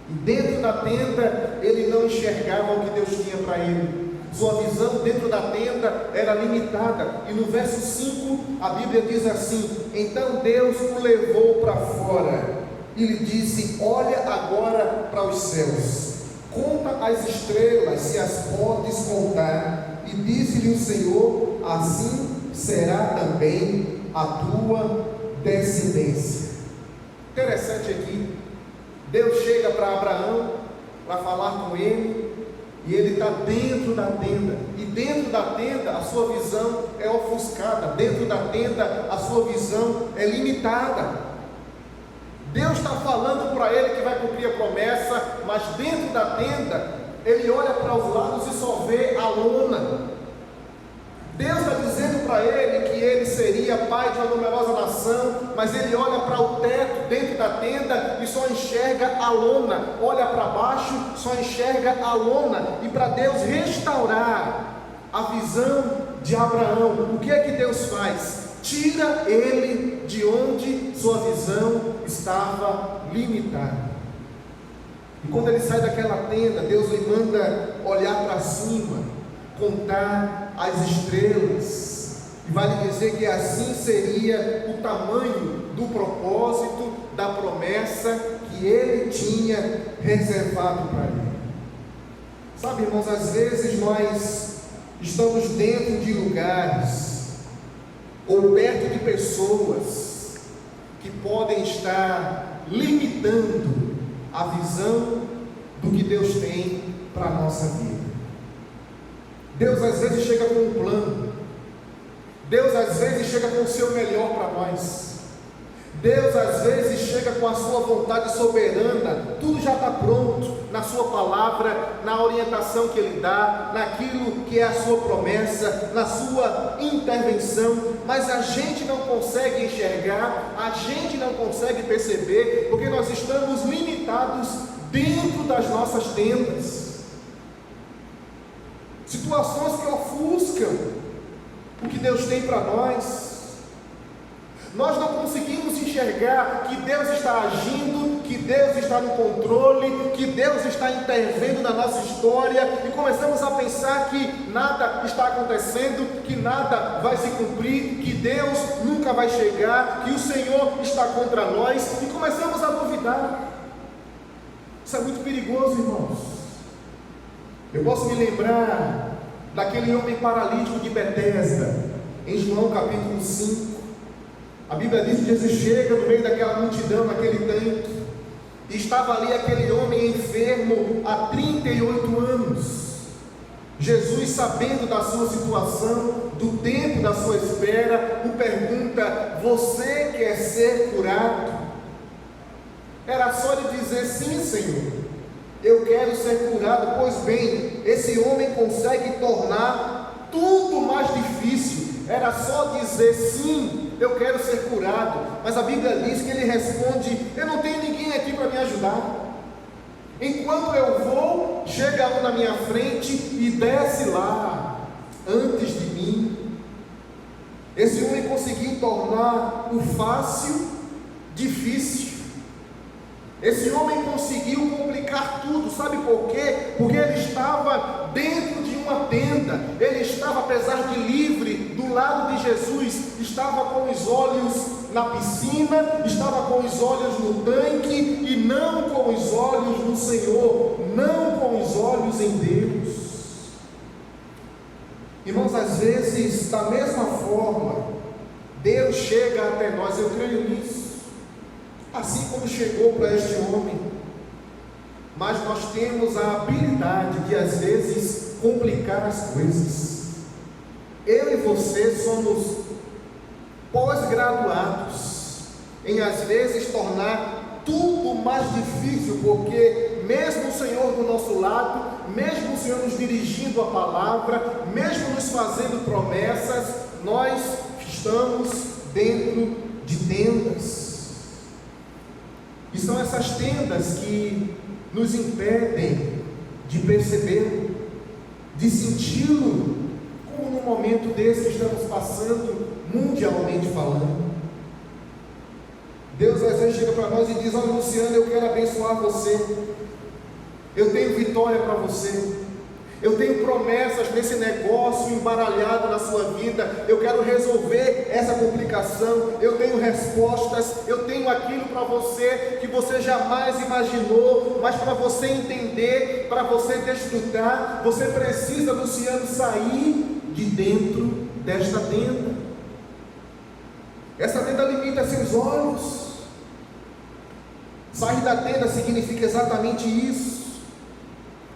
e dentro da tenda ele não enxergava o que Deus tinha para ele. Sua visão dentro da tenda era limitada. E no verso 5 a Bíblia diz assim: então Deus o levou para fora e lhe disse: olha agora para os céus, conta as estrelas, se as podes contar. E disse-lhe o Senhor: assim será também a tua descendência. Interessante aqui, Deus chega para Abraão para falar com ele, e ele está dentro da tenda, e dentro da tenda a sua visão é ofuscada, dentro da tenda a sua visão é limitada. Deus está falando para ele que vai cumprir a promessa, mas dentro da tenda ele olha para os lados e só vê a lona. Deus está dizendo para ele que ele seria pai de uma numerosa nação, mas ele olha para o teto dentro da tenda e só enxerga a lona, olha para baixo, só enxerga a lona. E para Deus restaurar a visão de Abraão, o que é que Deus faz? Tira ele de onde sua visão estava limitada. E quando ele sai daquela tenda, Deus lhe manda olhar para cima, contar as estrelas, e vai lhe dizer que assim seria o tamanho do propósito, da promessa que ele tinha reservado para ele. Sabe, irmãos, às vezes nós estamos dentro de lugares ou perto de pessoas que podem estar limitando a visão do que Deus tem para a nossa vida. Deus às vezes chega com um plano, Deus às vezes chega com o seu melhor para nós, Deus às vezes chega com a sua vontade soberana, tudo já está pronto na sua palavra, na orientação que Ele dá, naquilo que é a sua promessa, na sua intervenção, mas a gente não consegue enxergar, a gente não consegue perceber, porque nós estamos limitados dentro das nossas tendas. Situações que ofuscam o que Deus tem para nós. Nós não conseguimos enxergar que Deus está agindo, que Deus está no controle, que Deus está intervindo na nossa história, e começamos a pensar que nada está acontecendo, que nada vai se cumprir, que Deus nunca vai chegar, que o Senhor está contra nós, e começamos a duvidar. Isso é muito perigoso, irmãos. Eu posso me lembrar daquele homem paralítico de Betesda, em João capítulo 5. A Bíblia diz que Jesus chega no meio daquela multidão, naquele tanque, e estava ali aquele homem enfermo há 38 anos. Jesus, sabendo da sua situação, do tempo da sua espera, o pergunta: você quer ser curado? Era só ele dizer: sim, Senhor, eu quero ser curado. Pois bem, esse homem consegue tornar tudo mais difícil. Era só dizer: sim, eu quero ser curado. Mas a Bíblia diz que ele responde: eu não tenho ninguém aqui para me ajudar. Enquanto eu vou, chega um na minha frente e desce lá antes de mim. Esse homem conseguiu tornar o fácil difícil. Esse homem conseguiu complicar tudo. Sabe por quê? Porque ele estava dentro de uma tenda. Ele estava, apesar de livre, do lado de Jesus, estava com os olhos na piscina, estava com os olhos no tanque, e não com os olhos no Senhor, não com os olhos em Deus. Irmãos, às vezes, da mesma forma, Deus chega até nós, eu creio nisso, assim como chegou para este homem, mas nós temos a habilidade de às vezes complicar as coisas. Eu e você somos pós-graduados em às vezes tornar tudo mais difícil, porque mesmo o Senhor do nosso lado, mesmo o Senhor nos dirigindo a palavra, mesmo nos fazendo promessas, nós estamos dentro de tendas. E são essas tendas que nos impedem de perceber, de senti-lo, como no momento desse que estamos passando, mundialmente falando. Deus às vezes chega para nós e diz: olha, Luciano, eu quero abençoar você, eu tenho vitória para você, eu tenho promessas nesse negócio embaralhado na sua vida, eu quero resolver essa complicação, eu tenho respostas, eu tenho aquilo para você que você jamais imaginou, mas para você entender, para você desfrutar, você precisa, Luciano, sair de dentro desta tenda. Essa tenda limita seus olhos. Sair da tenda significa exatamente isso: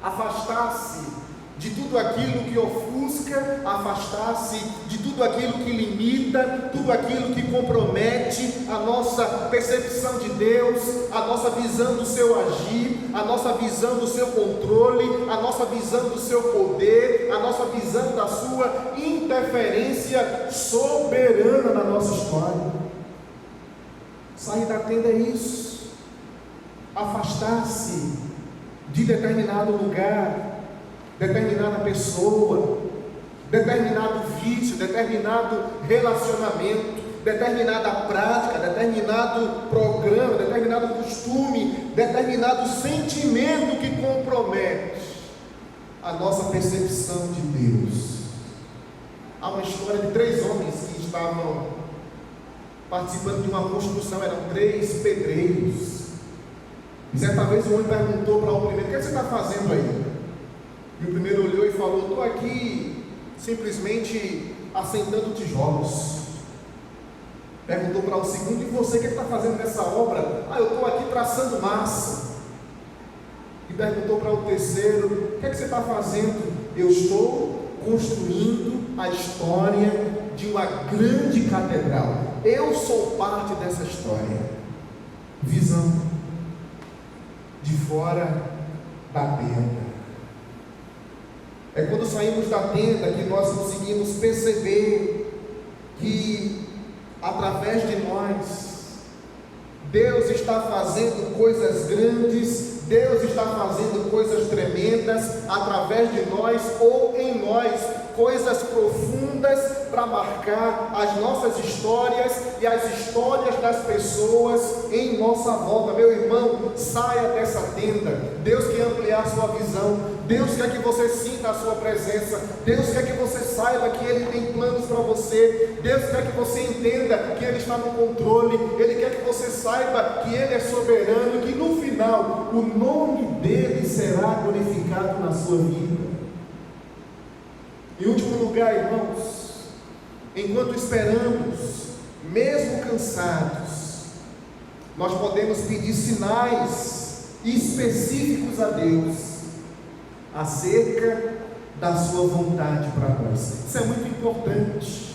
afastar-se de tudo aquilo que ofusca, afastar-se de tudo aquilo que limita, tudo aquilo que compromete a nossa percepção de Deus, a nossa visão do seu agir, a nossa visão do seu controle, a nossa visão do seu poder, a nossa visão da sua interferência soberana na nossa história. Sair da tenda é isso: afastar-se de determinado lugar, determinada pessoa, determinado vício, determinado relacionamento, determinada prática, determinado programa, determinado costume, determinado sentimento que compromete a nossa percepção de Deus. Há uma história de 3 homens que estavam participando de uma construção, eram 3 pedreiros. E certa vez o homem perguntou para o primeiro: o que você está fazendo aí? E o primeiro olhou e falou: estou aqui simplesmente assentando tijolos. Perguntou para o segundo: e você, o que está fazendo nessa obra? Eu estou aqui traçando massa. E perguntou para o terceiro: o que você está fazendo? Eu estou construindo a história de uma grande catedral. Eu sou parte dessa história. Visão de fora da tenda. É quando saímos da tenda que nós conseguimos perceber que através de nós Deus está fazendo coisas grandes, Deus está fazendo coisas tremendas através de nós ou em nós, coisas profundas para marcar as nossas histórias e as histórias das pessoas em nossa volta. Meu irmão, saia dessa tenda. Deus quer ampliar a sua visão, Deus quer que você sinta a sua presença, Deus quer que você saiba que Ele tem planos para você, Deus quer que você entenda que Ele está no controle, Ele quer que você saiba que Ele é soberano, que no final o nome dEle será glorificado na sua vida. Em último lugar, irmãos, enquanto esperamos, mesmo cansados, nós podemos pedir sinais específicos a Deus acerca da sua vontade para nós. Isso é muito importante.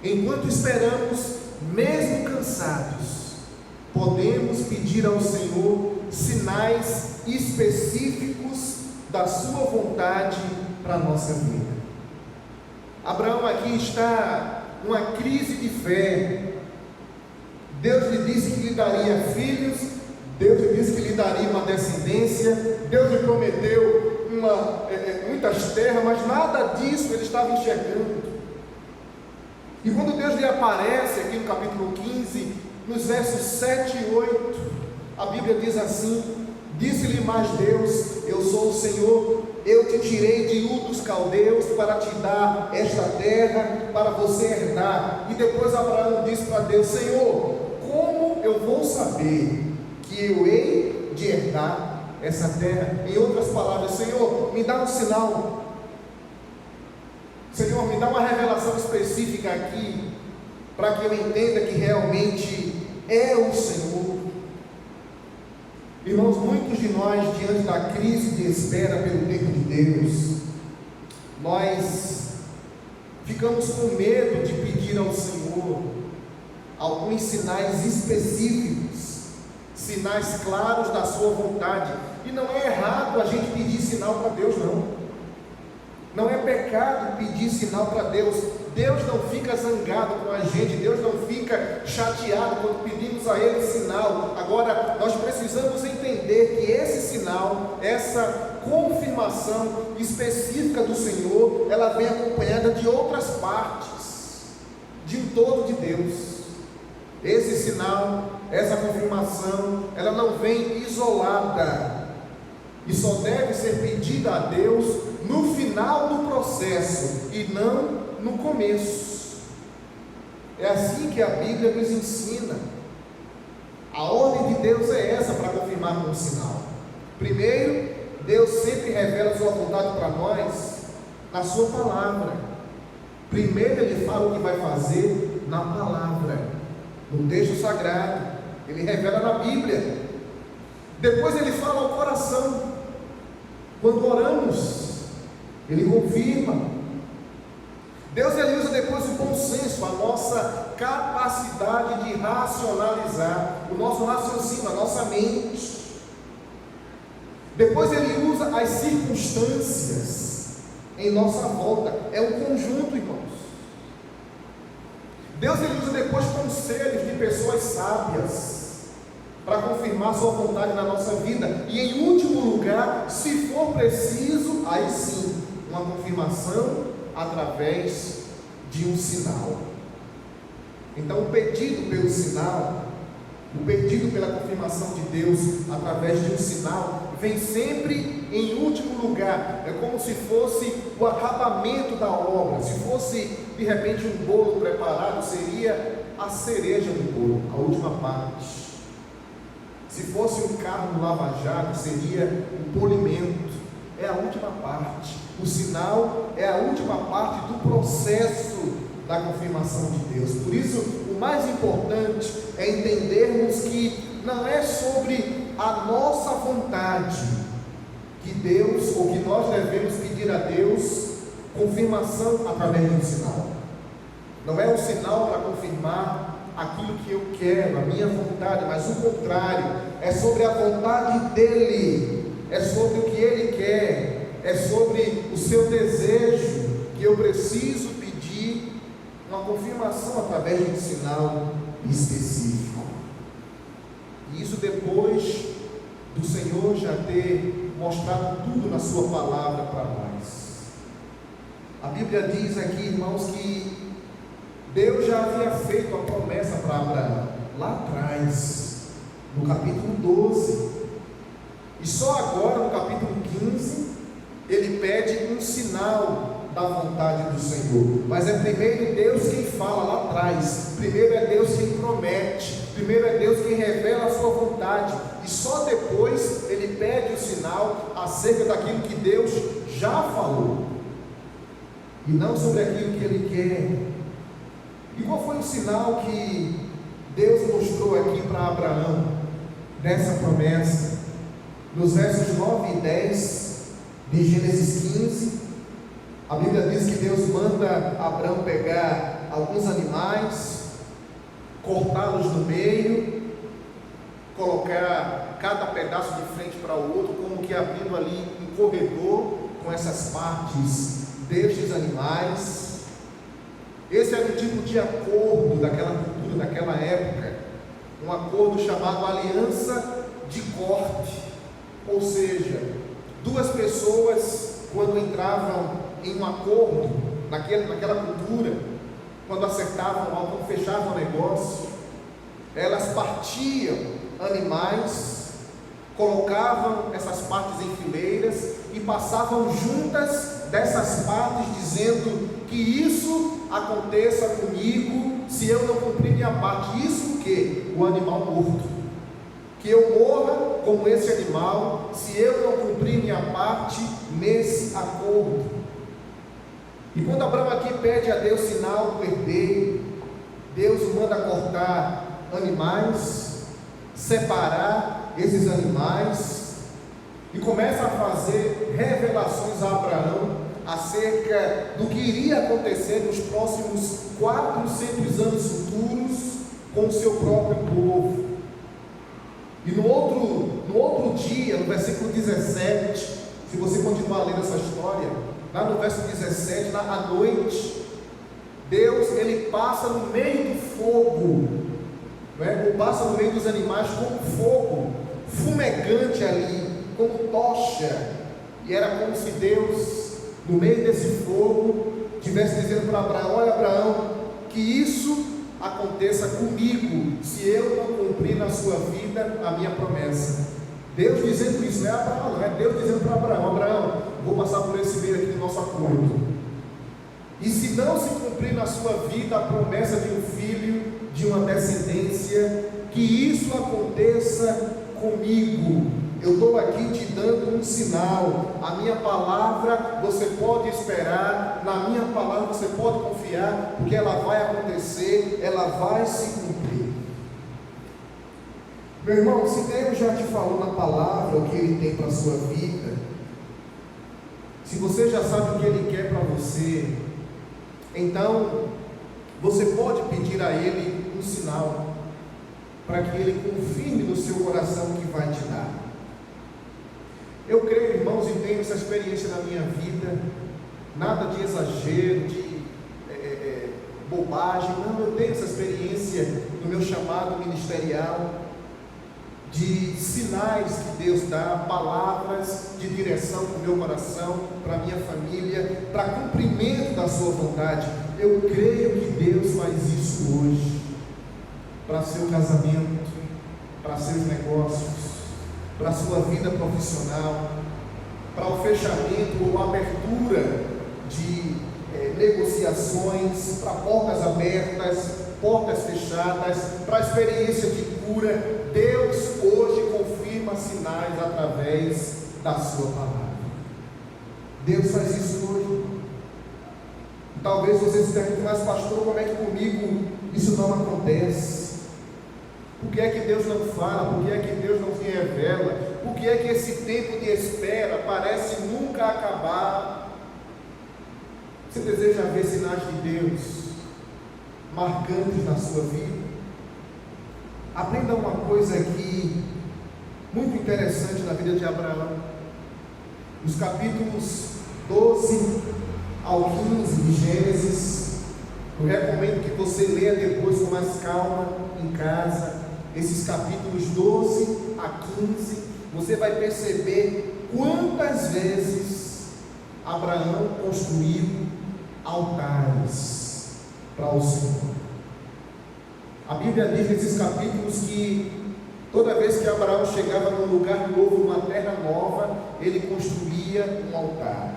Enquanto esperamos, mesmo cansados, podemos pedir ao Senhor sinais específicos da sua vontade para a nossa vida. Abraão aqui está numa crise de fé. Deus lhe disse que lhe daria filhos, Deus lhe disse que lhe daria uma descendência, Deus lhe prometeu muitas terras, mas nada disso ele estava enxergando. E quando Deus lhe aparece aqui no capítulo 15, nos versos 7 e 8, a Bíblia diz assim: disse-lhe mais Deus: eu sou o Senhor, eu te tirei de Ur dos Caldeus para te dar esta terra para você herdar. E depois Abraão disse para Deus: Senhor, como eu vou saber que eu hei de herdar essa terra? Em outras palavras, Senhor, me dá um sinal, Senhor, me dá uma revelação específica aqui, para que eu entenda que realmente é o Senhor. Irmãos, muitos de nós, diante da crise de espera pelo tempo de Deus, nós ficamos com medo de pedir ao Senhor alguns sinais específicos, sinais claros da sua vontade. E não é errado a gente pedir sinal para Deus, não. Não é pecado pedir sinal para Deus. Deus não fica zangado com a gente, Deus não fica chateado quando pedimos a Ele sinal. Agora, nós precisamos entender que esse sinal, essa confirmação específica do Senhor, ela vem acompanhada de outras partes, de um todo de Deus. Esse sinal, essa confirmação, ela não vem isolada e só deve ser pedida a Deus no final do processo e não no começo. É assim que a Bíblia nos ensina. A ordem de Deus é essa para confirmar com um sinal. Primeiro, Deus sempre revela a sua vontade para nós na sua palavra. Primeiro Ele fala o que vai fazer na palavra, no texto sagrado. Ele revela na Bíblia. Depois Ele fala ao coração. Quando oramos, Ele confirma. Deus ele usa depois o bom senso, a nossa capacidade de racionalizar, o nosso raciocínio, a nossa mente. Depois Ele usa as circunstâncias em nossa volta. É um conjunto, irmãos. Deus ele usa depois conselhos de pessoas sábias para confirmar sua vontade na nossa vida. E em último lugar, se for preciso, aí sim, uma confirmação através de um sinal. Então, o pedido pelo sinal, o pedido pela confirmação de Deus através de um sinal, vem sempre em último lugar. É como se fosse o acabamento da obra. Se fosse de repente um bolo preparado, seria a cereja do bolo, a última parte. Se fosse um carro no lava-jato, seria o polimento, é a última parte. O sinal é a última parte do processo da confirmação de Deus. Por isso, o mais importante é entendermos que não é sobre a nossa vontade que Deus, ou que nós devemos pedir a Deus confirmação através de um sinal. Não é um sinal para confirmar aquilo que eu quero, a minha vontade, mas o contrário, é sobre a vontade dEle, é sobre o que Ele quer, é sobre o seu desejo, que eu preciso pedir uma confirmação através de um sinal específico. E isso depois do Senhor já ter mostrado tudo na sua palavra para nós. A Bíblia diz aqui, irmãos, que Deus já havia feito a promessa para Abraão, lá atrás, no capítulo 12, e só agora, no capítulo 15, ele pede um sinal da vontade do Senhor. Mas é primeiro Deus quem fala lá atrás, primeiro é Deus quem promete, primeiro é Deus quem revela a sua vontade, e só depois ele pede o sinal acerca daquilo que Deus já falou, e não sobre aquilo que ele quer. E qual foi o sinal que Deus mostrou aqui para Abraão, dessa promessa? Nos versos 9 e 10 de Gênesis 15, a Bíblia diz que Deus manda Abraão pegar alguns animais, cortá-los no meio, colocar cada pedaço de frente para o outro, como que abrindo ali um corredor com essas partes destes animais. Esse era o tipo de acordo daquela cultura, daquela época, um acordo chamado aliança de corte, ou seja, duas pessoas, quando entravam em um acordo, naquela cultura, quando acertavam algo, quando fechavam o negócio, elas partiam animais, colocavam essas partes em fileiras e passavam juntas dessas partes, dizendo que isso aconteça comigo se eu não cumprir minha parte. Isso o quê? O animal morto. Que eu morra como esse animal se eu não cumprir minha parte nesse acordo. E quando Abraão aqui pede a Deus sinal do herdeiro, Deus manda cortar animais, separar esses animais e começa a fazer revelações a Abraão acerca do que iria acontecer nos próximos 400 anos futuros com o seu próprio povo. E no outro dia, no versículo 17, se você continuar lendo essa história, lá no verso 17, à noite, Deus, ele passa no meio do fogo, ou passa no meio dos animais com fogo fumegante ali, como tocha, e era como se Deus, no meio desse fogo, estivesse dizendo para Abraão: olha, Abraão, que isso aconteça comigo, se eu não cumprir na sua vida a minha promessa. Deus dizendo isso, não é Abraão, não é Deus dizendo para Abraão: Abraão, vou passar por esse meio aqui do nosso acordo, e se não se cumprir na sua vida a promessa de um filho, de uma descendência, que isso aconteça comigo. Eu estou aqui te dando um sinal. A minha palavra você pode esperar, na minha palavra você pode confiar, porque ela vai acontecer, ela vai se cumprir. Meu irmão, se Deus já te falou na palavra o que Ele tem para a sua vida, se você já sabe o que Ele quer para você, então você pode pedir a Ele um sinal, para que Ele confirme no seu coração o que vai te dar. Eu creio, irmãos, e tenho essa experiência na minha vida, nada de exagero, de bobagem, não, eu tenho essa experiência no meu chamado ministerial, de sinais que Deus dá, palavras de direção para o meu coração, para a minha família, para cumprimento da sua vontade. Eu creio que Deus faz isso hoje, para seu casamento, para seus negócios, para a sua vida profissional, para o fechamento ou abertura de negociações, para portas abertas, portas fechadas, para a experiência de cura. Deus hoje confirma sinais através da sua palavra. Deus faz isso hoje. Talvez você se pergunte, mas pastor, como é que comigo isso não acontece? Por que é que Deus não fala? Por que é que Deus não se revela? Por que é que esse tempo de espera parece nunca acabar? Você deseja ver sinais de Deus marcantes na sua vida? Aprenda uma coisa aqui muito interessante na vida de Abraão. Nos capítulos 12 ao 15 de Gênesis, eu recomendo que você leia depois com mais calma em casa, esses capítulos 12 a 15, você vai perceber quantas vezes Abraão construiu altares para o Senhor. A Bíblia diz nesses capítulos que toda vez que Abraão chegava num lugar novo, numa terra nova, ele construía um altar.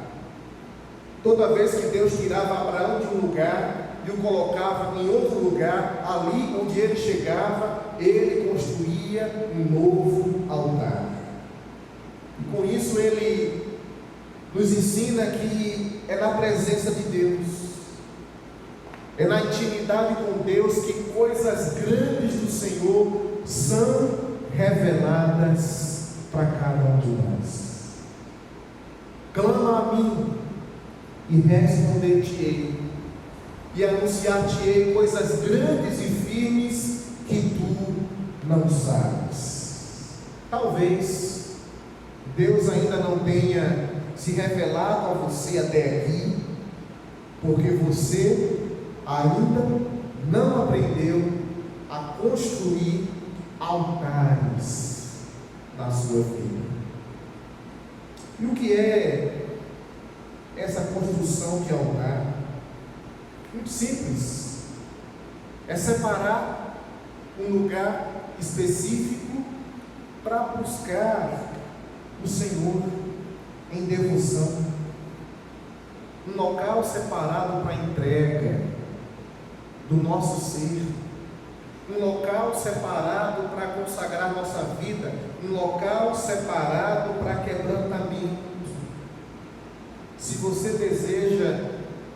Toda vez que Deus tirava Abraão de um lugar e o colocava em outro lugar, ali onde ele chegava, ele construía um novo altar. E com isso ele nos ensina que é na presença de Deus, é na intimidade com Deus que coisas grandes do Senhor são reveladas para cada um de nós. Clama a mim e responder-te-ei, e anunciar-te-ei coisas grandes e firmes que tu não sabes. Talvez Deus ainda não tenha se revelado a você até aqui, porque você ainda não aprendeu a construir altares na sua vida. E o que é essa construção de altar? Muito simples. É separar um lugar específico para buscar o Senhor em devoção. Um local separado para entrega do nosso ser. Um local separado para consagrar nossa vida. Um local separado para quebrantamento. Se você deseja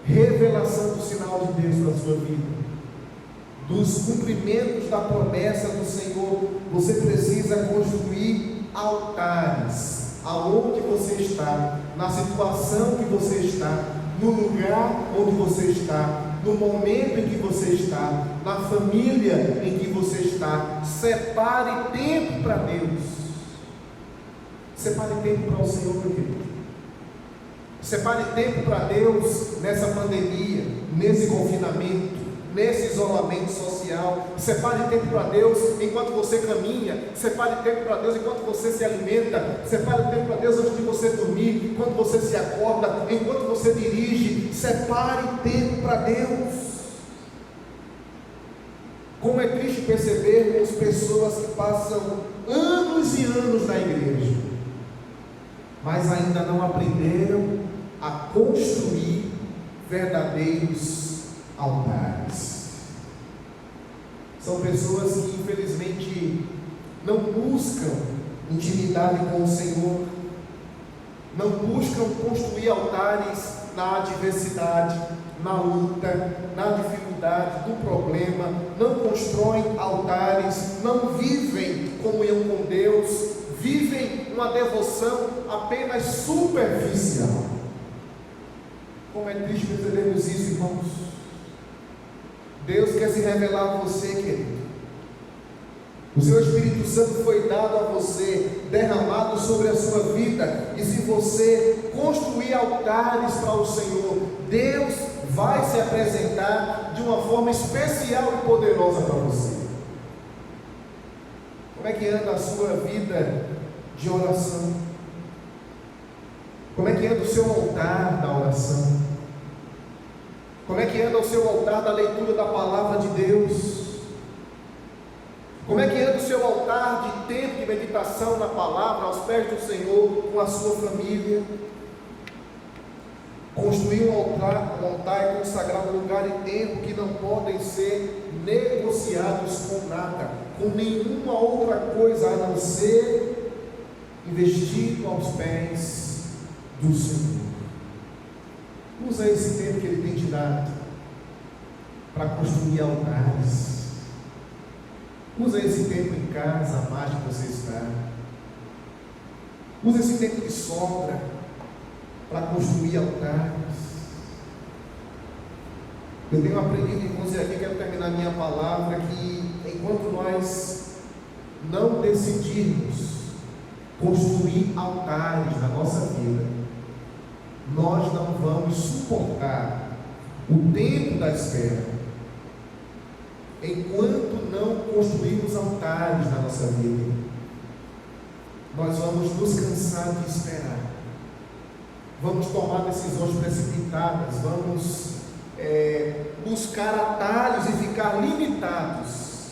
revelação do sinal de Deus na sua vida, dos cumprimentos da promessa do Senhor, você precisa construir altares aonde você está, na situação que você está, no lugar onde você está, no momento em que você está, na família em que você está. Separe tempo para Deus. Separe tempo para o Senhor, meu querido. Separe tempo para Deus nessa pandemia, nesse confinamento, nesse isolamento social. Separe tempo para Deus enquanto você caminha. Separe tempo para Deus enquanto você se alimenta. Separe tempo para Deus antes de você dormir, enquanto você se acorda, enquanto você dirige. Separe tempo para Deus. Como é triste percebermos pessoas que passam anos e anos na igreja, mas ainda não aprenderam a construir verdadeiros altares. São pessoas que infelizmente não buscam intimidade com o Senhor, não buscam construir altares na adversidade, na luta, na dificuldade, no problema, não constroem altares, não vivem comunhão com Deus, vivem uma devoção apenas superficial. Como é triste percebermos isso, irmãos. Deus quer se revelar a você, querido. O seu Espírito Santo foi dado a você, derramado sobre a sua vida, e se você construir altares para o Senhor, Deus vai se apresentar de uma forma especial e poderosa para você. Como é que anda a sua vida de oração? Como é que anda o seu altar da oração? Como é que anda o seu altar da leitura da palavra de Deus? Como é que anda o seu altar de tempo de meditação na palavra, aos pés do Senhor, com a sua família? Construir um altar e consagrar um lugar e tempo que não podem ser negociados com nada, com nenhuma outra coisa a não ser investido aos pés do Senhor. Usa esse tempo que Ele tem te dado para construir altares. Usa esse tempo em casa, a mais que você está. Usa esse tempo de sombra para construir altares. Eu tenho aprendido, irmãos, e aqui quero terminar minha palavra, que enquanto nós não decidirmos construir altares na nossa vida, nós não vamos suportar o tempo da espera. Enquanto não construirmos altares na nossa vida, nós vamos nos cansar de esperar, vamos tomar decisões precipitadas, vamos buscar atalhos e ficar limitados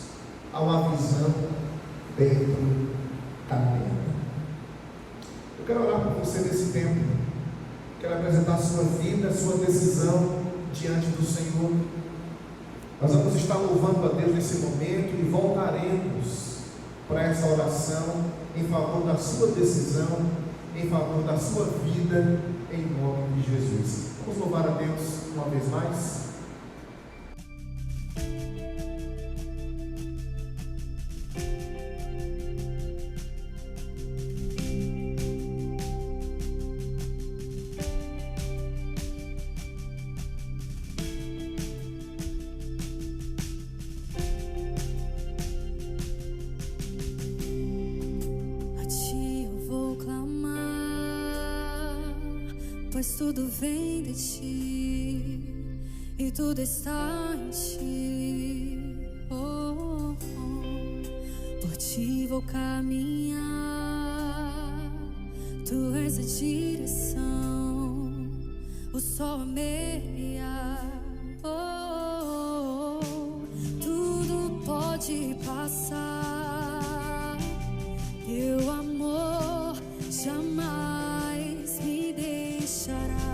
a uma visão dentro da terra. Eu quero orar por você nesse tempo. Quero apresentar a sua vida, a sua decisão diante do Senhor. Nós vamos estar louvando a Deus nesse momento e voltaremos para essa oração em favor da sua decisão, em favor da sua vida, em nome de Jesus. Vamos louvar a Deus uma vez mais. Pois tudo vem de ti e tudo está em ti. Oh, oh. Por ti vou caminhar, tu és a direção, o sol a meia. Oh, oh. Tudo pode passar, teu amor jamais me deixará.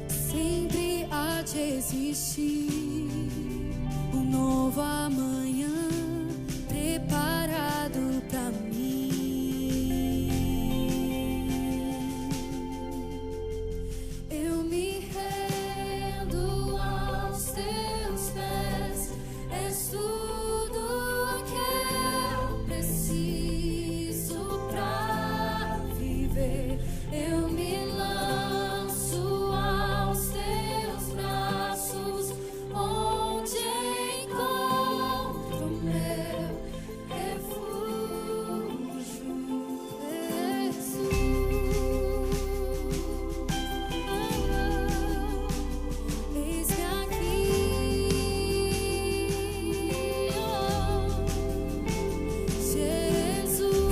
Sempre há de existir um novo amanhã preparado pra mim. Eu me rendo aos teus pés, és tudo que eu preciso pra viver. Eu me lanço aos teus braços, onde encontro meu refúgio. Eis-me aqui, Jesus.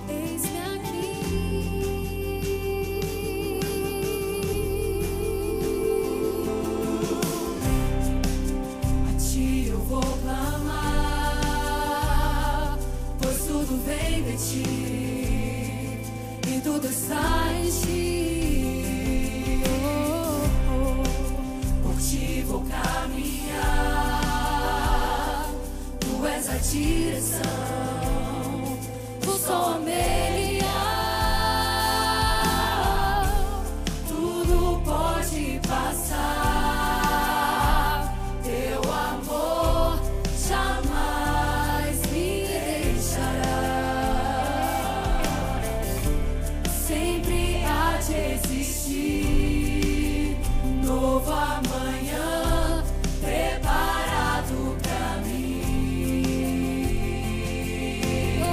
Eis-me aqui. A ti eu vou clamar, pois tudo vem de ti e tudo está em ti. Oh, oh. Por ti vou caminhar, tu és a direção, o sol a meia. Tudo pode passar, teu amor jamais me deixará. Sempre há de existir um novo amanhã preparado pra mim. Oh,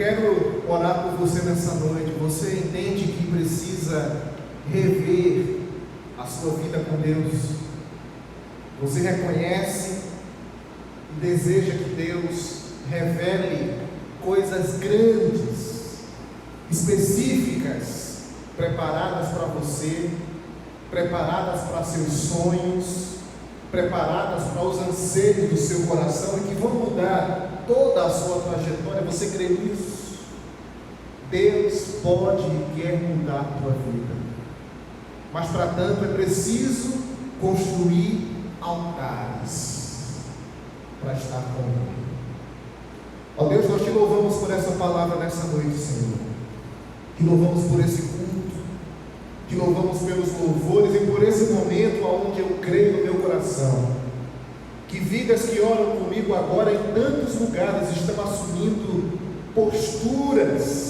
quero orar por você nessa noite. Você entende que precisa rever a sua vida com Deus? Você reconhece e deseja que Deus revele coisas grandes, específicas, preparadas para você, preparadas para seus sonhos, preparadas para os anseios do seu coração e que vão mudar toda a sua trajetória? Você crê nisso? Deus pode e quer mudar a tua vida, mas para tanto é preciso construir altares para estar com Ele. Ó Deus, nós te louvamos por essa palavra nessa noite, Senhor. Te louvamos por esse culto, te louvamos pelos louvores e por esse momento onde eu creio no meu coração que vidas que oram comigo agora em tantos lugares estão assumindo posturas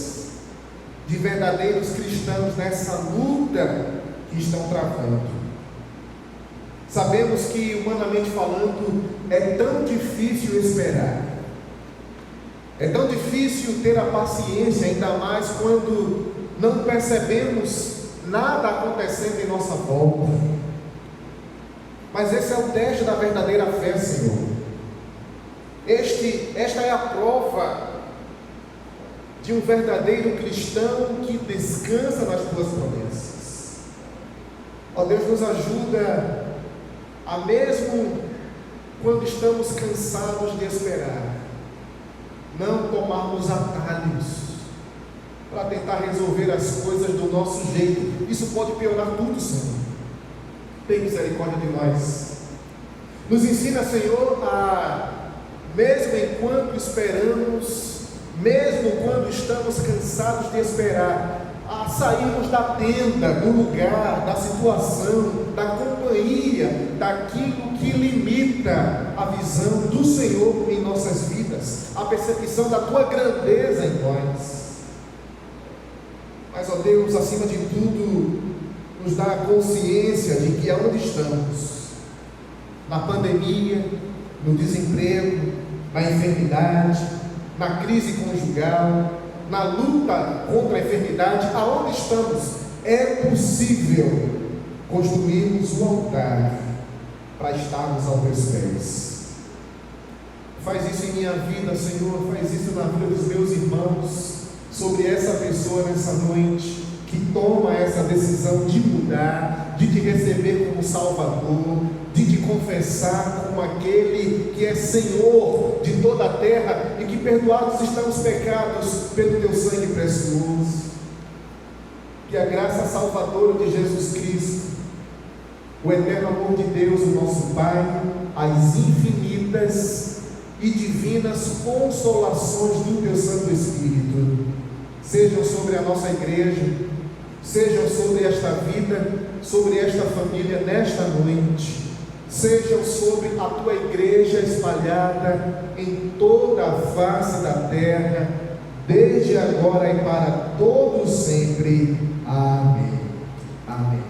de verdadeiros cristãos nessa luta que estão travando. Sabemos que, humanamente falando, é tão difícil esperar, é tão difícil ter a paciência, ainda mais quando não percebemos nada acontecendo em nossa volta. Mas esse é o teste da verdadeira fé, Senhor. Esta é a prova de um verdadeiro cristão que descansa nas tuas promessas. Ó Deus, nos ajuda a, mesmo quando estamos cansados de esperar, não tomarmos atalhos para tentar resolver as coisas do nosso jeito. Isso pode piorar tudo, Senhor. Tem misericórdia de nós. Nos ensina, Senhor, a, mesmo enquanto esperamos, mesmo quando estamos cansados de esperar, a sairmos da tenda, do lugar, da situação, da companhia, daquilo que limita a visão do Senhor em nossas vidas, a percepção da tua grandeza em nós. Mas, ó Deus, acima de tudo, nos dá a consciência de que aonde estamos, na pandemia, no desemprego, na enfermidade, na crise conjugal, na luta contra a enfermidade, aonde estamos, é possível construirmos um altar para estarmos aos teus pés. Faz isso em minha vida, Senhor, faz isso na vida dos meus irmãos, sobre essa pessoa nessa noite, que toma essa decisão de mudar, de te receber como Salvador, de te confessar como aquele que é Senhor de toda a terra e que perdoados estão os pecados pelo teu sangue precioso. Que a graça salvadora de Jesus Cristo, o eterno amor de Deus, o nosso Pai, as infinitas e divinas consolações do teu Santo Espírito sejam sobre a nossa igreja, sejam sobre esta vida, sobre esta família nesta noite, sejam sobre a tua igreja espalhada em toda a face da terra, desde agora e para todos sempre. Amém. Amém.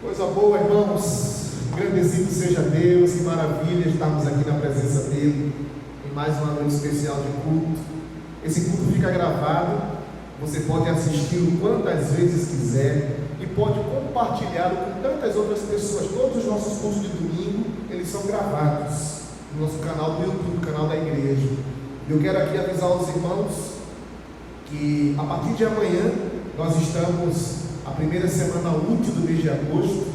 Coisa boa, irmãos. Agradecido seja Deus, que maravilha estarmos aqui na presença dele em mais uma noite especial de culto. Esse culto fica gravado, você pode assisti-lo quantas vezes quiser e pode compartilhá-lo com tantas outras pessoas. Todos os nossos cultos de domingo, eles são gravados no nosso canal do YouTube, canal da igreja. Eu quero aqui avisar os irmãos que a partir de amanhã nós estamos, a primeira semana útil do mês de agosto,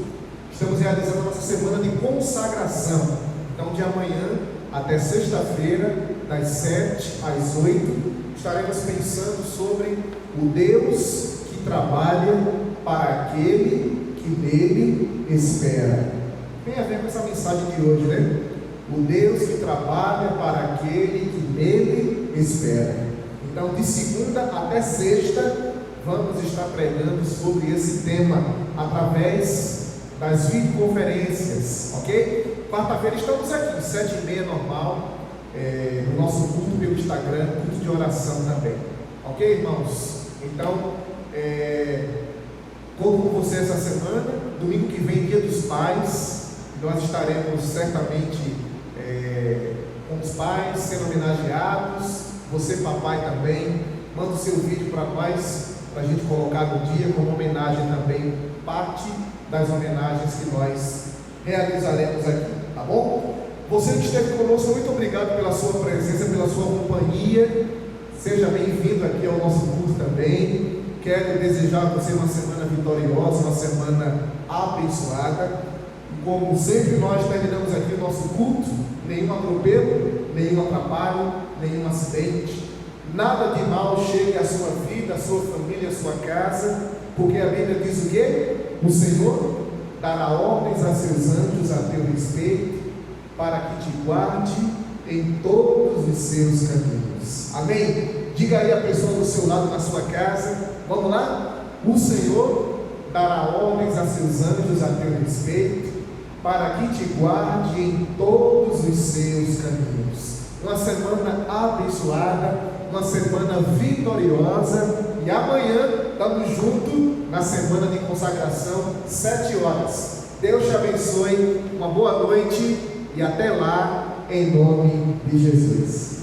estamos realizando a nossa semana de consagração. Então, de amanhã até sexta-feira, das 7 às 8, estaremos pensando sobre o Deus que trabalha para aquele que nele espera. Tem a ver com essa mensagem de hoje, né? O Deus que trabalha para aquele que nele espera. Então, de segunda até sexta, vamos estar pregando sobre esse tema através das videoconferências, ok? Quarta-feira estamos aqui, 7h30 normal, no nosso culto pelo Instagram, culto de oração também, ok, irmãos? Então, conto com você essa semana. Domingo que vem, Dia dos Pais, nós estaremos certamente com os pais sendo homenageados, Você, papai, também, manda o seu vídeo para nós, para a gente colocar no dia, como homenagem também, parte das homenagens que nós realizaremos aqui, tá bom? Você que esteve conosco, muito obrigado pela sua presença, pela sua companhia. Seja bem-vindo aqui ao nosso culto também. Quero desejar a você uma semana vitoriosa, uma semana abençoada. Como sempre nós terminamos aqui o nosso culto, nenhum atropelo, nenhum atrapalho, nenhum acidente, nada de mal chegue à sua vida, à sua família, à sua casa, porque a Bíblia diz o quê? O Senhor dará ordens a seus anjos a teu respeito, para que te guarde em todos os seus caminhos. Amém? Diga aí a pessoa do seu lado, na sua casa, vamos lá? O Senhor dará ordens a seus anjos a teu respeito, para que te guarde em todos os seus caminhos. Uma semana abençoada, uma semana vitoriosa, e amanhã estamos juntos na semana de consagração, 7 horas. Deus te abençoe, uma boa noite e até lá, em nome de Jesus.